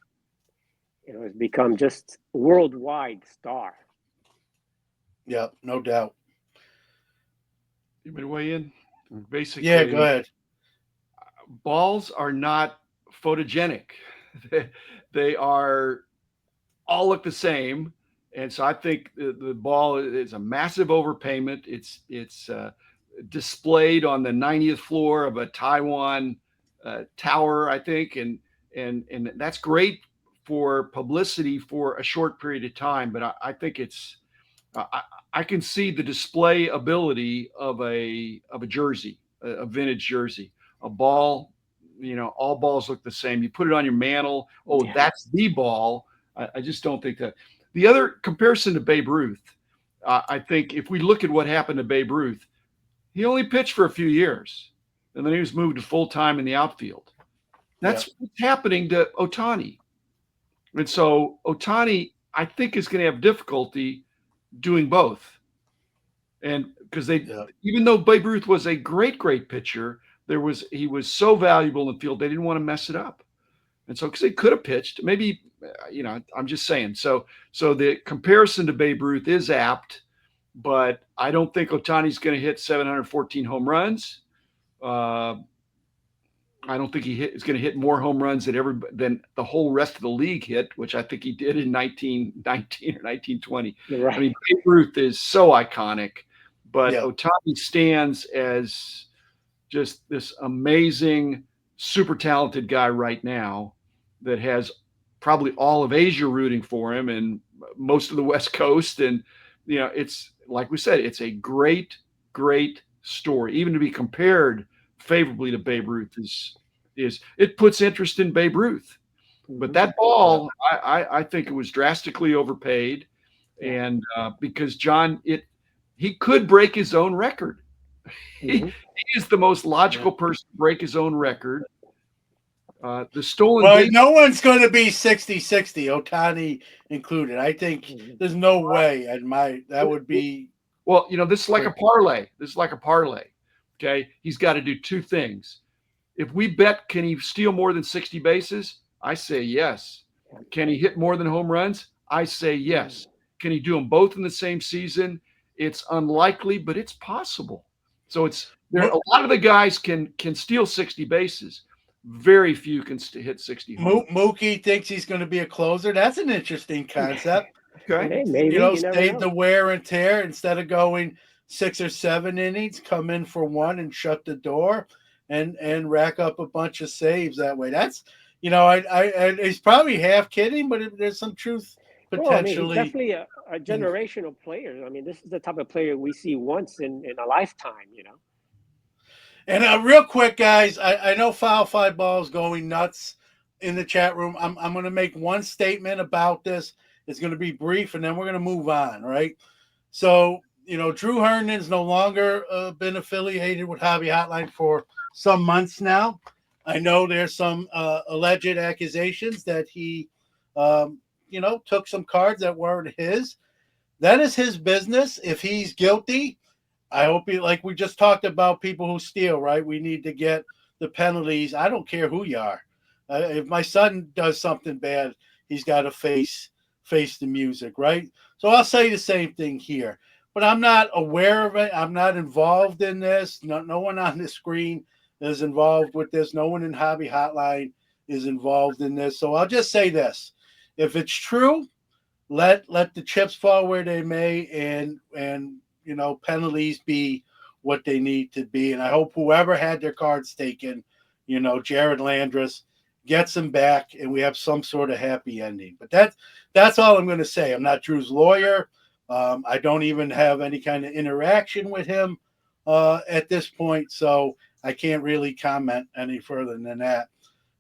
has become just worldwide star. Yeah, no doubt. You may weigh in. Yeah, go Basically, ahead. balls are not photogenic. They are all look the same. And so I think the ball is a massive overpayment. It's displayed on the 90th floor of a Taiwan tower, I think, and that's great for publicity for a short period of time. But I think I, I can see the display ability of a jersey, a vintage jersey, a ball. You know, all balls look the same. You put it on your mantle. Oh, Yeah. that's the ball. I just don't think that. The other comparison to Babe Ruth, I think if we look at what happened to Babe Ruth, he only pitched for a few years, and then he was moved to full time in the outfield. Yeah. That's what's happening to Otani, and so Otani, I think, is going to have difficulty doing both. And because they, Yeah. even though Babe Ruth was a great pitcher, he was so valuable in the field they didn't want to mess it up. And so because they could have pitched, maybe I'm just saying. So the comparison to Babe Ruth is apt, but I don't think Otani's going to hit 714 home runs. Uh, I don't think is going to hit more home runs than the whole rest of the league hit, which I think he did in 1919 or 1920. Right. I mean, Babe Ruth is so iconic, but Yeah. Otani stands as just this amazing, super talented guy right now that has probably all of Asia rooting for him and most of the West Coast. And, it's like we said, it's a great story. Even to be compared favorably to Babe Ruth is it puts interest in Babe Ruth. But Mhm. that ball, I think it was drastically overpaid, Yeah. and because John, he could break his own record. He, Mhm. he is the most logical Yeah. person to break his own record. The stolen Well, base. no one's going to be 60-60, Otani included. I think Mhm. there's no way that would be. Well, this is like a Great. parlay. This is like a parlay. Okay, he's got to do two things. If we bet, can he steal more than 60 bases? I say yes. Can he hit more than home runs? I say yes. Can he do them both in the same season? It's unlikely, but it's possible. So it's there. A lot of the guys can steal 60 bases. Very few can hit 60 home runs. Mookie thinks he's going to be a closer. That's an interesting concept. Okay. Hey, maybe you never Save the know. wear and tear instead of going 6 or 7 innings, come in for one and shut the door and rack up a bunch of saves that way. That's I he's probably half kidding, but there's some truth Well, I mean, he's potentially. definitely a generational player. I mean, this is the type of player we see once in a lifetime. And real quick, guys, I know Foul Five Ball is going nuts in the chat room. I'm going to make one statement about this. It's going to be brief, and then we're going to move on, right? So, Drew Herndon's no longer been affiliated with Hobby Hotline for some months now. I know there's some alleged accusations that he, took some cards that weren't his. That is his business. If he's guilty, I hope he, like we just talked about people who steal, right? We need to get the penalties. I don't care who you are. If my son does something bad, he's got to face the music, right? So I'll say the same thing here. But I'm not aware of it. I'm not involved in this. No one on the screen is involved with this. No one in Hobby Hotline is involved in this. So I'll just say this: if it's true, let the chips fall where they may, and penalties be what they need to be. And I hope whoever had their cards taken, Jared Landrus, gets them back, and we have some sort of happy ending. But that's all I'm going to say. I'm not Drew's lawyer. I don't even have any kind of interaction with him at this point, so I can't really comment any further than that.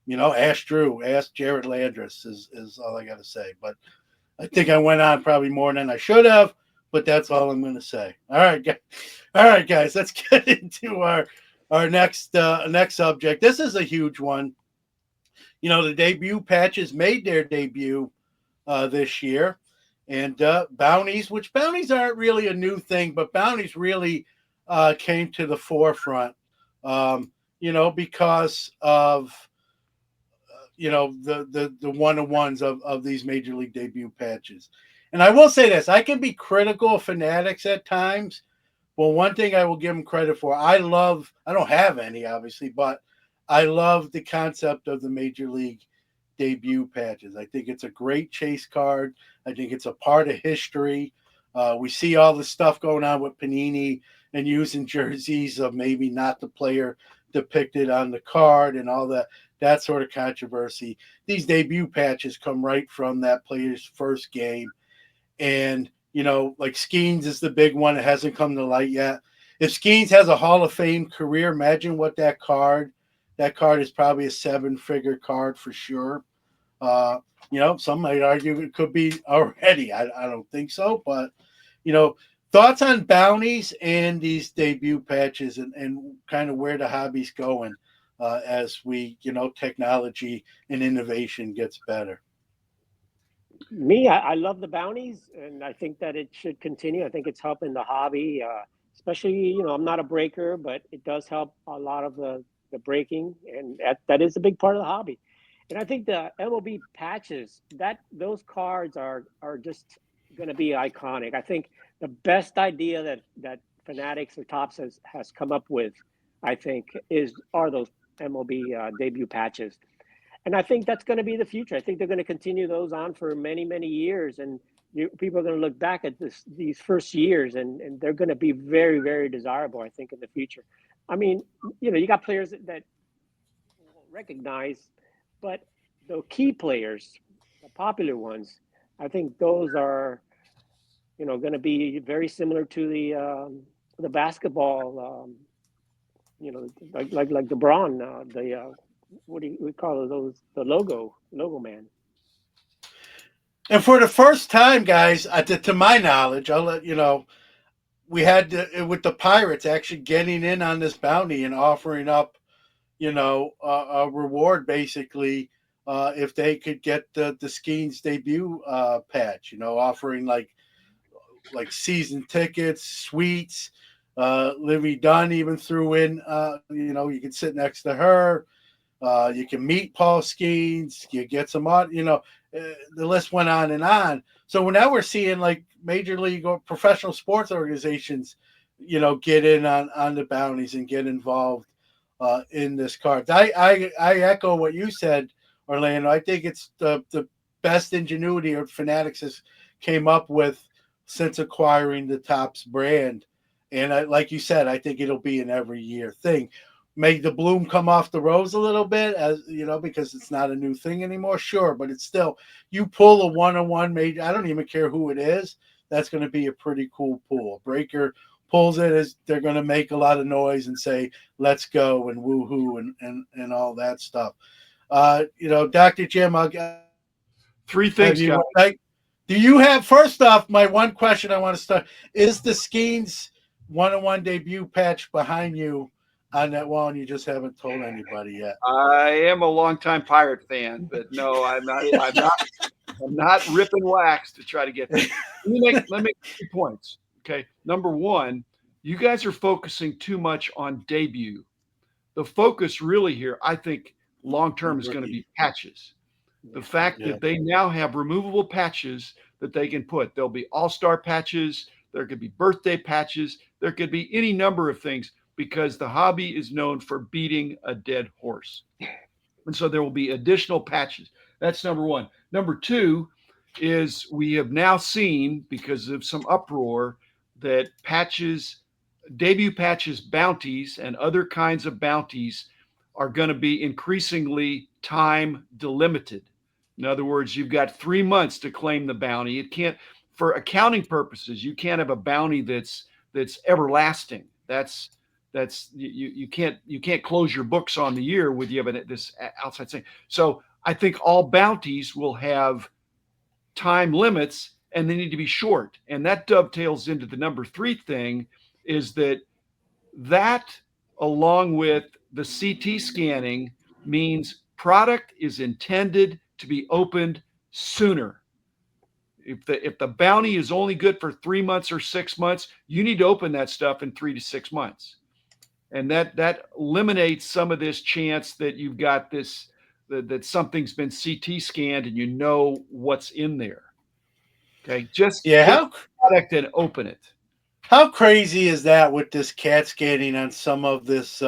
Ask Drew, ask Jared Landrus is all I got to say. But I think I went on probably more than I should have, but that's all I'm going to say. All right, guys, let's get into our next subject. This is a huge one. The debut patches made their debut this year, and bounties, which bounties aren't really a new thing, but bounties really came to the forefront. Because of the one-on-ones of these major league debut patches. And I will say this: I can be critical of Fanatics at times. Well, one thing I will give them credit for, I don't have any obviously, but I love the concept of the Major League debut patches. I think it's a great chase card. I think it's a part of history. We see all the stuff going on with Panini and using jerseys of maybe not the player depicted on the card and all that sort of controversy. These debut patches come right from that player's first game, and like Skeens is the big one. It hasn't come to light yet. If Skeens has a Hall of Fame career, imagine what that card is probably a seven-figure card for sure. Uh, some might argue it could be already. I don't think so, but you know, thoughts on bounties and these debut patches, and kind of where the hobby's going as technology and innovation gets better. Me, I love the bounties, and I think that it should continue. I think it's helping the hobby, especially, I'm not a breaker, but it does help a lot of the breaking, and that is a big part of the hobby. And I think the MLB patches, that those cards are just going to be iconic. I think the best idea that Fanatics or Tops has come up with, I think, are those MLB debut patches, and I think that's going to be the future. I think they're going to continue those on for many, many years, and people are going to look back at these first years, and they're going to be very, very desirable. I think in the future. I mean, you got players that people won't recognize, but the key players, the popular ones, I think those are going to be very similar to the basketball. Like LeBron, the what do we call those? The logo man. And for the first time, guys, to my knowledge, I'll let you know, we had with the Pirates actually getting in on this bounty and offering up, a reward basically if they could get the Skeens debut patch. Offering like season tickets, suites. Livy Dunn even threw in, you could sit next to her. You can meet Paul Skeens. You get some art. The list went on and on. So now we're seeing like major league or professional sports organizations, get in on the bounties and get involved in this card. I echo what you said, Orlando. I think it's the best ingenuity or Fanatics has came up with since acquiring the Topps brand. And like you said, I think it'll be an every year thing. Make the bloom come off the rose a little bit, as because it's not a new thing anymore. Sure, but it's still, you pull a one-on-one major. I don't even care who it is. That's going to be a pretty cool pull. Breaker pulls it, as they're going to make a lot of noise and say "Let's go" and woohoo and all that stuff. Dr. Jim, I'll Three have things, you. guys. Do you have, first off, my one question I want to start is the Skeens one-on-one debut patch behind you on that wall, and you just haven't told anybody yet? I am a longtime Pirate fan, but no, I'm not. I'm not ripping wax to try to get there. Let me make 3 points. Okay, number one, you guys are focusing too much on debut. The focus really here, I think, long term is going to be patches. The Yeah. fact Yeah. that they now have removable patches that they can put. There'll be all-star patches, there could be birthday patches, there could be any number of things, because the hobby is known for beating a dead horse. And so there will be additional patches. That's number one. Number two is we have now seen, because of some uproar, that patches, debut patches bounties and other kinds of bounties are going to be increasingly time delimited. In other words, you've got 3 months to claim the bounty. It can't, for accounting purposes, you can't have a bounty that's everlasting. You can't close your books on the year with you having this outside thing. So I think all bounties will have time limits, and they need to be short. And that dovetails into the number three thing, is that along with the CT scanning means product is intended to be opened sooner. If the bounty is only good for 3 months or 6 months, you need to open that stuff in 3 to 6 months, and that eliminates some of this chance that you've got that something's been CT scanned and you know what's in there. Okay, just Yeah. get How the product and open it. How crazy is that with this CAT scanning on some of this,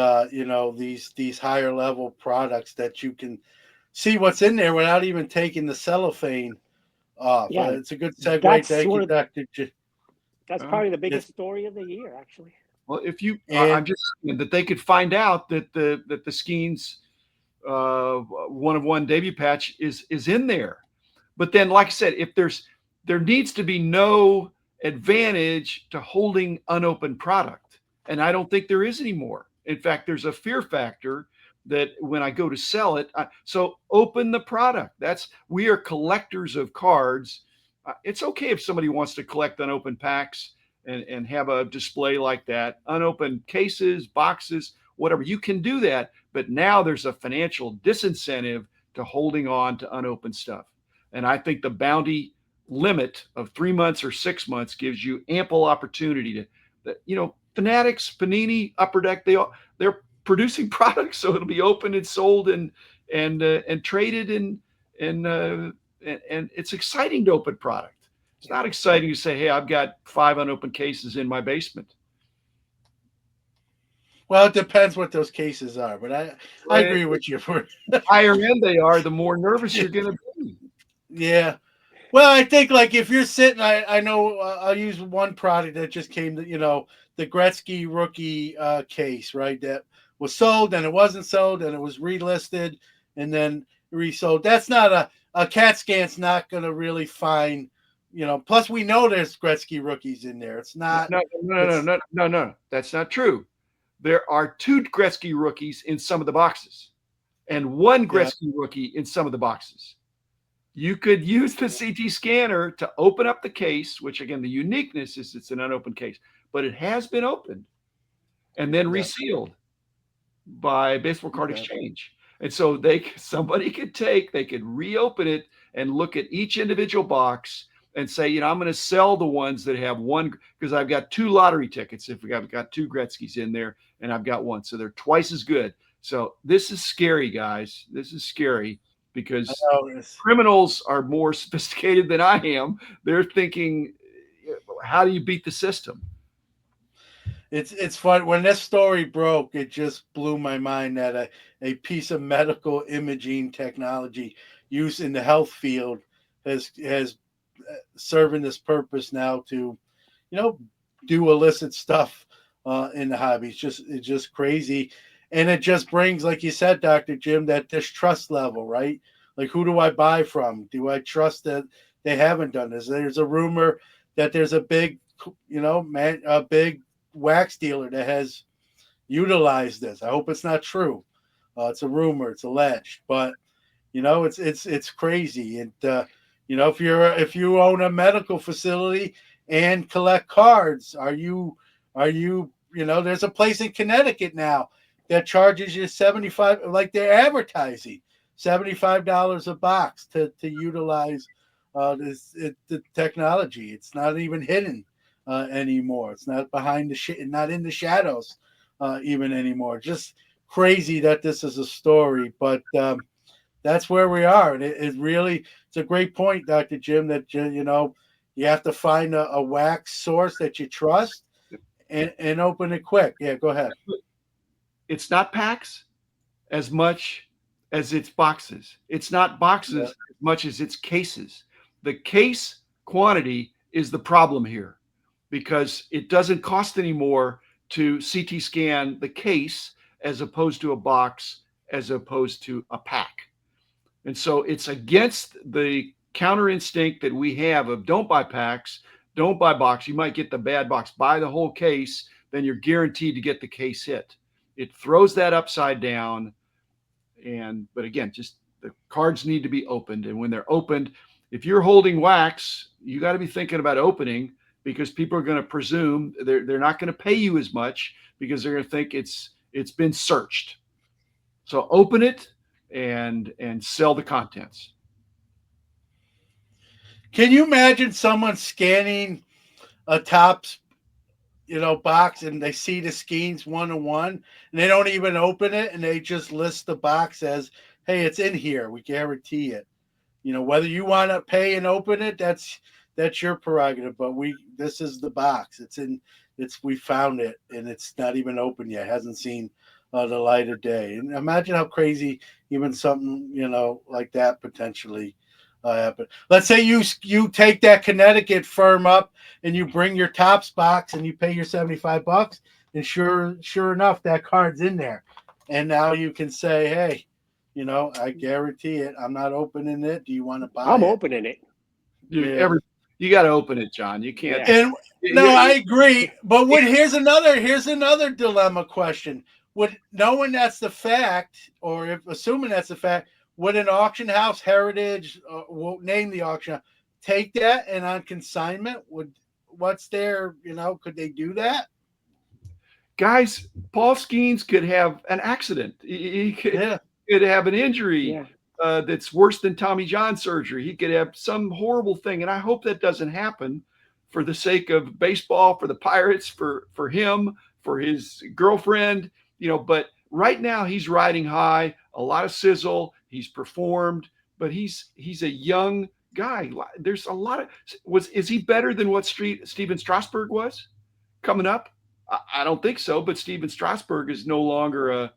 these higher level products that you can see what's in there without even taking the cellophane off? Yeah, It's a good segue. that's Thank you, one of Doctor. that's Uh, probably the It's biggest story of the year, actually. well, if you, I'm and just saying that they could find out that the Skeens one of one debut patch is in there. But then, like I said, if there needs to be no advantage to holding unopened product, and I don't think there is anymore. In fact, there's a fear factor that when I go to sell it, so open the product. That's we are collectors of cards. It's okay if somebody wants to collect unopened packs and have a display like that, unopened cases, boxes, whatever. You can do that, but now there's a financial disincentive to holding on to unopened stuff. And I think the bounty limit of 3 months or 6 months gives you ample opportunity to, Fanatics, Panini, Upper Deck, they're producing products, so it'll be opened and sold and traded and and it's exciting to open product. It's Yeah. not exciting to say, hey, I've got 5 unopened cases in my basement. well, it depends what those cases are, but I Well, agree with you. For higher end they are, the more nervous you're going to be. yeah. Well, I think like if you're sitting, I know I'll use one product that just came, the Gretzky rookie case, right? That was sold and it wasn't sold and it was relisted and then resold. That's not a CAT scan's not going to really find, Plus, we know there's Gretzky rookies in there. It's No, not. no, no, no, It's no, no, no. That's not true. There are 2 Gretzky rookies in some of the boxes, and one yeah, Gretzky rookie in some of the boxes. You could use the CT scanner to open up the case, which again, the uniqueness is it's an unopened case, but it has been opened and then yeah, resealed by baseball card okay, exchange. And so somebody they could reopen it and look at each individual box and say, I'm going to sell the ones that have one because I've got 2 lottery tickets. If I've got 2 Gretzky's in there and I've got one, so they're twice as good. So this is scary, guys. This is scary I because know this. criminals are more sophisticated than I am. They're thinking, how do you beat the system? It's fun when this story broke. It just blew my mind that a piece of medical imaging technology used in the health field has serving this purpose now to you know do illicit stuff in the hobby. It's just crazy, and it just brings, like you said, Doctor Jim, that distrust level, right? Like, who do I buy from? Do I trust that they haven't done this? There's a rumor that there's a big, a big wax dealer that has utilized this. I hope it's not true. It's a rumor. It's alleged, but it's crazy. And if you own a medical facility and collect cards, there's a place in Connecticut now that charges you 75, like they're advertising, $75 a box to utilize the technology. It's not even hidden anymore. It's not behind the shit, not in the shadows even anymore. Just crazy that this is a story, but that's where we are. And it really, it's a great point, Dr. Jim, that you have to find a wax source that you trust and open it quick. Yeah, go ahead. It's not packs as much as it's boxes. It's not Yeah, boxes as much as it's cases. The case quantity is the problem here because it doesn't cost any more to CT scan the case as opposed to a box, as opposed to a pack. And so it's against the counter instinct that we have of don't buy packs, don't buy box. You might get the bad box, buy the whole case, then you're guaranteed to get the case hit. It throws that upside down. But again, just the cards need to be opened. And when they're opened, if you're holding wax, you got to be thinking about opening because people are going to presume they're not going to pay you as much because they're going to think it's been searched. So open it and sell the contents. can you imagine someone scanning a Topps box and they see the skeins 1-to-1 and they don't even open it and they just list the box as, hey, it's in here, we guarantee it. Whether you want to pay and open it, that's your prerogative. But this is the box. We found it, and it's not even open yet. It hasn't seen the light of day. And imagine how crazy even something like that potentially happen. Let's say you take that Connecticut firm up and you bring your Tops box and you pay your $75, and sure enough, that card's in there. And now you can say, hey, I guarantee it. I'm not opening it. Do you want to buy I'm it? opening it. Yeah. You got to open it, John. You can't. Yeah. And no, I agree. But here's another dilemma question. Would, knowing that's the fact, or if assuming that's the fact, would an auction house, Heritage, won't name the auction house, take that and on consignment? What's their, could they do that? Guys, Paul Skeens could have an accident. He Yeah. could have an injury Yeah. that's worse than Tommy John surgery. He could have some horrible thing, and I hope that doesn't happen for the sake of baseball, for the Pirates, for him, for his girlfriend. But right now he's riding high, a lot of sizzle. He's performed, but he's a young guy. There's a lot of is he better than what Steven Strasburg was coming up? I don't think so, but Steven Strasburg is no longer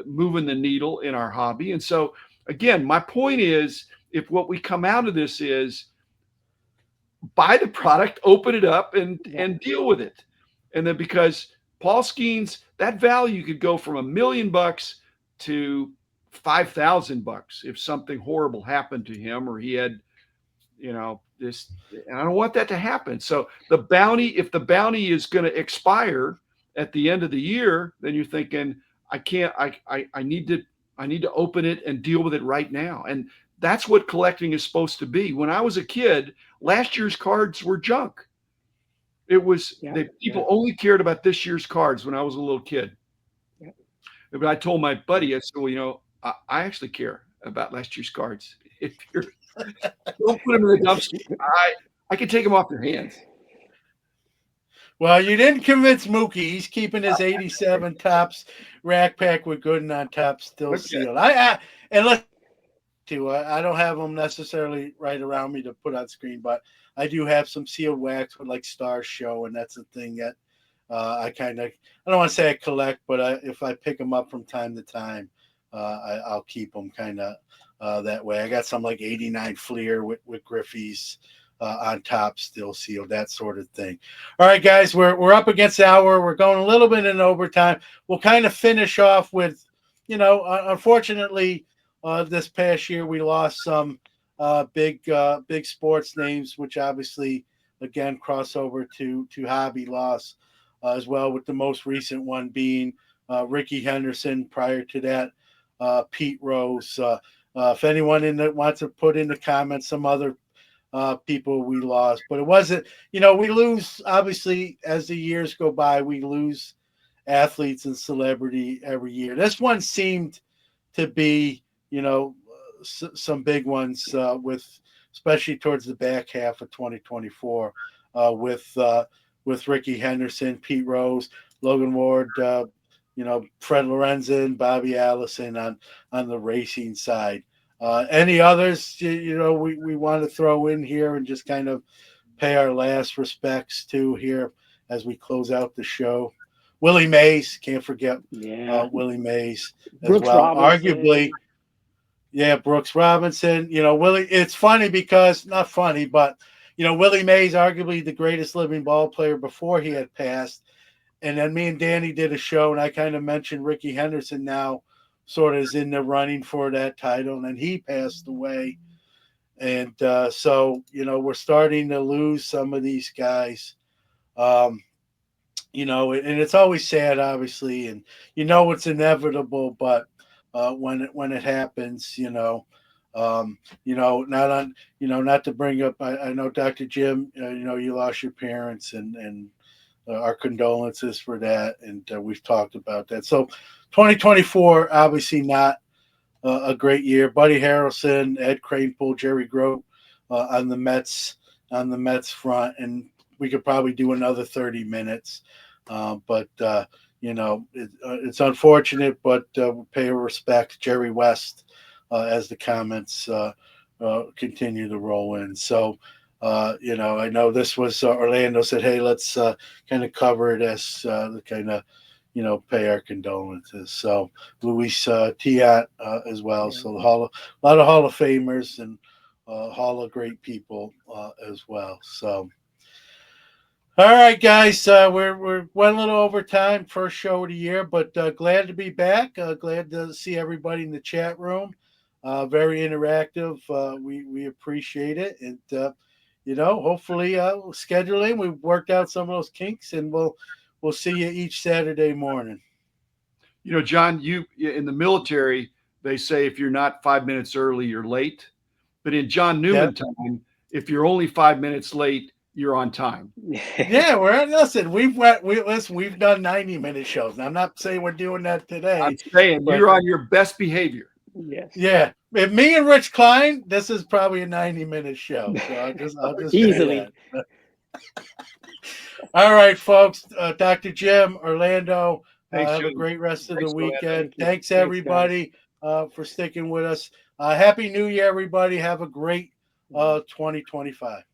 moving the needle in our hobby. And so, again, my point is, if what we come out of this is buy the product, open it up, and deal with it, and then because Paul Skeens, that value could go from $1,000,000 to $5,000 if something horrible happened to him or he had this, and I don't want that to happen. So if the bounty is going to expire at the end of the year, then you're thinking, I need to open it and deal with it right now. And that's what collecting is supposed to be. When I was a kid, last year's cards were junk. It was people only cared about this year's cards when I was a little kid. Yeah. But I told my buddy, I said, well, I actually care about last year's cards. If you're don't put them in the dumpster. I can take them off your hands. Well, you didn't convince Mookie. He's keeping his 87 Tops rack pack with Gooden on top still sealed. And let's I don't have them necessarily right around me to put on screen, but I do have some sealed wax with like Stars Show, and that's a thing that I don't want to say I collect, but if I pick them up from time to time, I'll keep them kind of that way. I got some like 89 Fleer with Griffey's on top, still sealed, that sort of thing. All right, guys, we're up against the hour. We're going a little bit in overtime. We'll kind of finish off with, unfortunately, this past year we lost some big sports names, which obviously again cross over to hobby loss as well. With the most recent one being Ricky Henderson. Prior to that, Pete Rose. If anyone wants to put in the comments some other people we lost, but it wasn't, we lose, obviously, as the years go by, we lose athletes and celebrity every year. This one seemed to be, some big ones especially towards the back half of 2024 with Ricky Henderson, Pete Rose, Logan Ward, Fred Lorenzen, Bobby Allison on the racing side. Any others, we want to throw in here and just kind of pay our last respects to here as we close out the show? Willie Mays, can't forget Willie Mays as Brooks well. Robinson. Arguably, Brooks Robinson. Willie, it's funny because, not funny, but, Willie Mays, arguably the greatest living ball player before he had passed. And then me and Danny did a show, and I kind of mentioned Ricky Henderson now sort of is in the running for that title, and then he passed away. And so, we're starting to lose some of these guys. And it's always sad, obviously, and it's inevitable, but when it happens, not to bring up, I know Dr. Jim, you lost your parents, and our condolences for that, and we've talked about that. So 2024, obviously not a great year. Buddy Harrelson, Ed Kranepool, Jerry Grote on the Mets front, and we could probably do another 30 minutes. But it's unfortunate, but we pay respect. Jerry West, as the comments continue to roll in. So I know this was Orlando said, hey, let's kind of cover it as the kind of, pay our condolences. So Luis Tiat as well. Yeah. So a lot of Hall of Famers and Hall of great people as well. So. All right, guys, we're went a little over time, first show of the year, but glad to be back. Glad to see everybody in the chat room. Very interactive. We appreciate it, and hopefully scheduling. We've worked out some of those kinks, and we'll see you each Saturday morning. John, you in the military, they say if you're not 5 minutes early, you're late. But in John Newman time, if you're only 5 minutes late, you're on time. Yeah, we've done 90-minute shows. Now, I'm not saying we're doing that today. I'm saying you're on your best behavior. Yes. Yeah. If me and Rich Klein, this is probably a 90-minute show. So I'll just Easily. All right, folks. Dr. Jim, Orlando, Thanks, have a Jim. great rest of the Thanks, Orlando. weekend. Thank you. Thanks, Thanks, everybody, for sticking with us. Happy New Year, everybody. Have a great 2025.